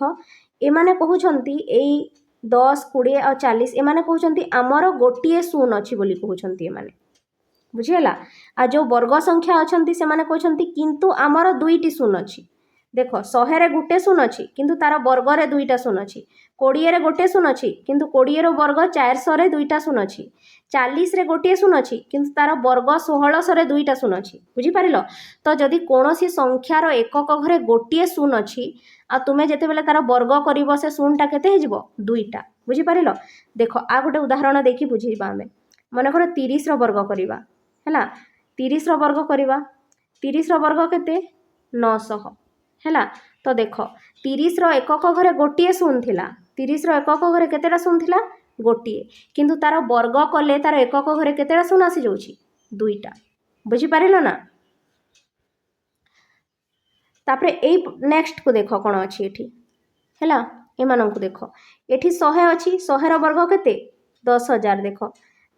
ଏମାନେ କହୁଛନ୍ତି ଏଇ 10 20 ଆଉ 40 ଏମାନେ କହୁଛନ୍ତି ଆମର ଗୋଟିଏ ଶୂନ ଅଛି ବୋଲି କହୁଛନ୍ତି ଏମାନେ। ବୁଝିହେଲା? ଆଉ ଯେଉଁ ବର୍ଗ ସଂଖ୍ୟା ଅଛନ୍ତି ସେମାନେ କହୁଛନ୍ତି କିନ୍ତୁ ଆମର 2ଟି ଶୂନ ଅଛି। ଦେଖ 100ରେ ଗୋଟେ ଶୂନ ଅଛି କିନ୍ତୁ ତାର ବର୍ଗରେ 2ଟା ଶୂନ ଅଛି। 20ରେ ଗୋଟେ ଶୂନ ଅଛି କିନ୍ତୁ 20ର ବର୍ଗ 400ରେ 2ଟା ଶୂନ ଅଛି। 40ରେ ଗୋଟିଏ ଶୂନ ଅଛି କିନ୍ତୁ ତାର ବର୍ଗ 1600ରେ 2ଟା ଶୂନ ଅଛି। ବୁଝିପାରିଲ? ତ ଯଦି କୌଣସି ସଂଖ୍ୟାର ଏକକ ଘରେ ଗୋଟିଏ ଶୂନ ଅଛି ଆଉ ତୁମେ ଯେତେବେଳେ ତାର ବର୍ଗ କରିବ ସେ ଶୂନଟା କେତେ ହେଇଯିବ? 2ଟା। ବୁଝିପାରିଲ? ଦେଖ ଆଉ ଗୋଟେ ଉଦାହରଣ ଦେଇକି ବୁଝେଇବା ଆମେ। ମନେକର 30ର ବର୍ଗ କରିବା ହେଲା। 30ର ବର୍ଗ କରିବା। 30ର ବର୍ଗ କେତେ? 900 ହେଲା। ତ ଦେଖ 30ର ଏକକ ଘରେ ଗୋଟିଏ ଶୂନ ଥିଲା। 30ର ଏକକ ଘରେ କେତେଟା ଶୂନ ଥିଲା? ଗୋଟିଏ। କିନ୍ତୁ ତାର ବର୍ଗ କଲେ ତାର ଏକକ ଘରେ କେତେଟା ଶୂନ ଆସିଯାଉଛି? 2ଟା। ବୁଝିପାରିଲ ନା? ତାପରେ ଏଇ ନେକ୍ସଟକୁ ଦେଖ କ'ଣ ଅଛି ଏଠି ହେଲା। ଏମାନଙ୍କୁ ଦେଖ ଏଠି 100 ଅଛି। 100ର ବର୍ଗ କେତେ? 10,000। ଦେଖ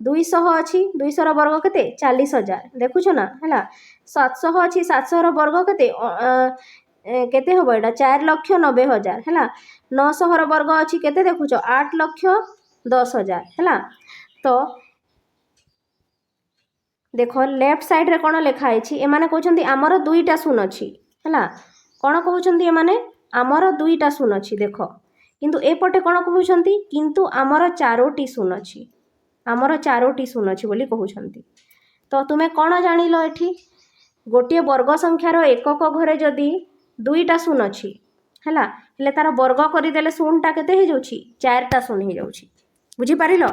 200 ଅଛି। 200ର ବର୍ଗ କେତେ? 40,000। ଦେଖୁଛ ନା ହେଲା। 700 ଅଛି। 700ର ବର୍ଗ କେତେ? କେତେ ହେବ ଏଇଟା? 4,90,000 ହେଲା। 900ର ବର୍ଗ ଅଛି କେତେ? ଦେଖୁଛ 8,10,000 ହେଲା। ତ ଦେଖ ଲେଫ୍ଟ ସାଇଡରେ କ'ଣ ଲେଖା ହେଇଛି? ଏମାନେ କହୁଛନ୍ତି ଆମର 2ଟା ଶୂନ ଅଛି ହେଲା। କ'ଣ କହୁଛନ୍ତି ଏମାନେ? ଆମର 2ଟା ଶୂନ ଅଛି। ଦେଖ କିନ୍ତୁ ଏପଟେ କ'ଣ କହୁଛନ୍ତି? କିନ୍ତୁ ଆମର 4ଟି ଶୂନ ଅଛି। ଆମର 4ଟି ଶୂନ ଅଛି ବୋଲି କହୁଛନ୍ତି। ତ ତୁମେ କ'ଣ ଜାଣିଲ ଏଠି? ଗୋଟିଏ ବର୍ଗ ସଂଖ୍ୟାର ଏକକ ଘରେ ଯଦି 2ଟା ଶୂନ ଅଛି ହେଲା, ହେଲେ ତାର ବର୍ଗ କରିଦେଲେ ଶୂନଟା କେତେ ହେଇଯାଉଛି 4ଟା ଶୂନ ହେଇଯାଉଛି ବୁଝିପାରିଲ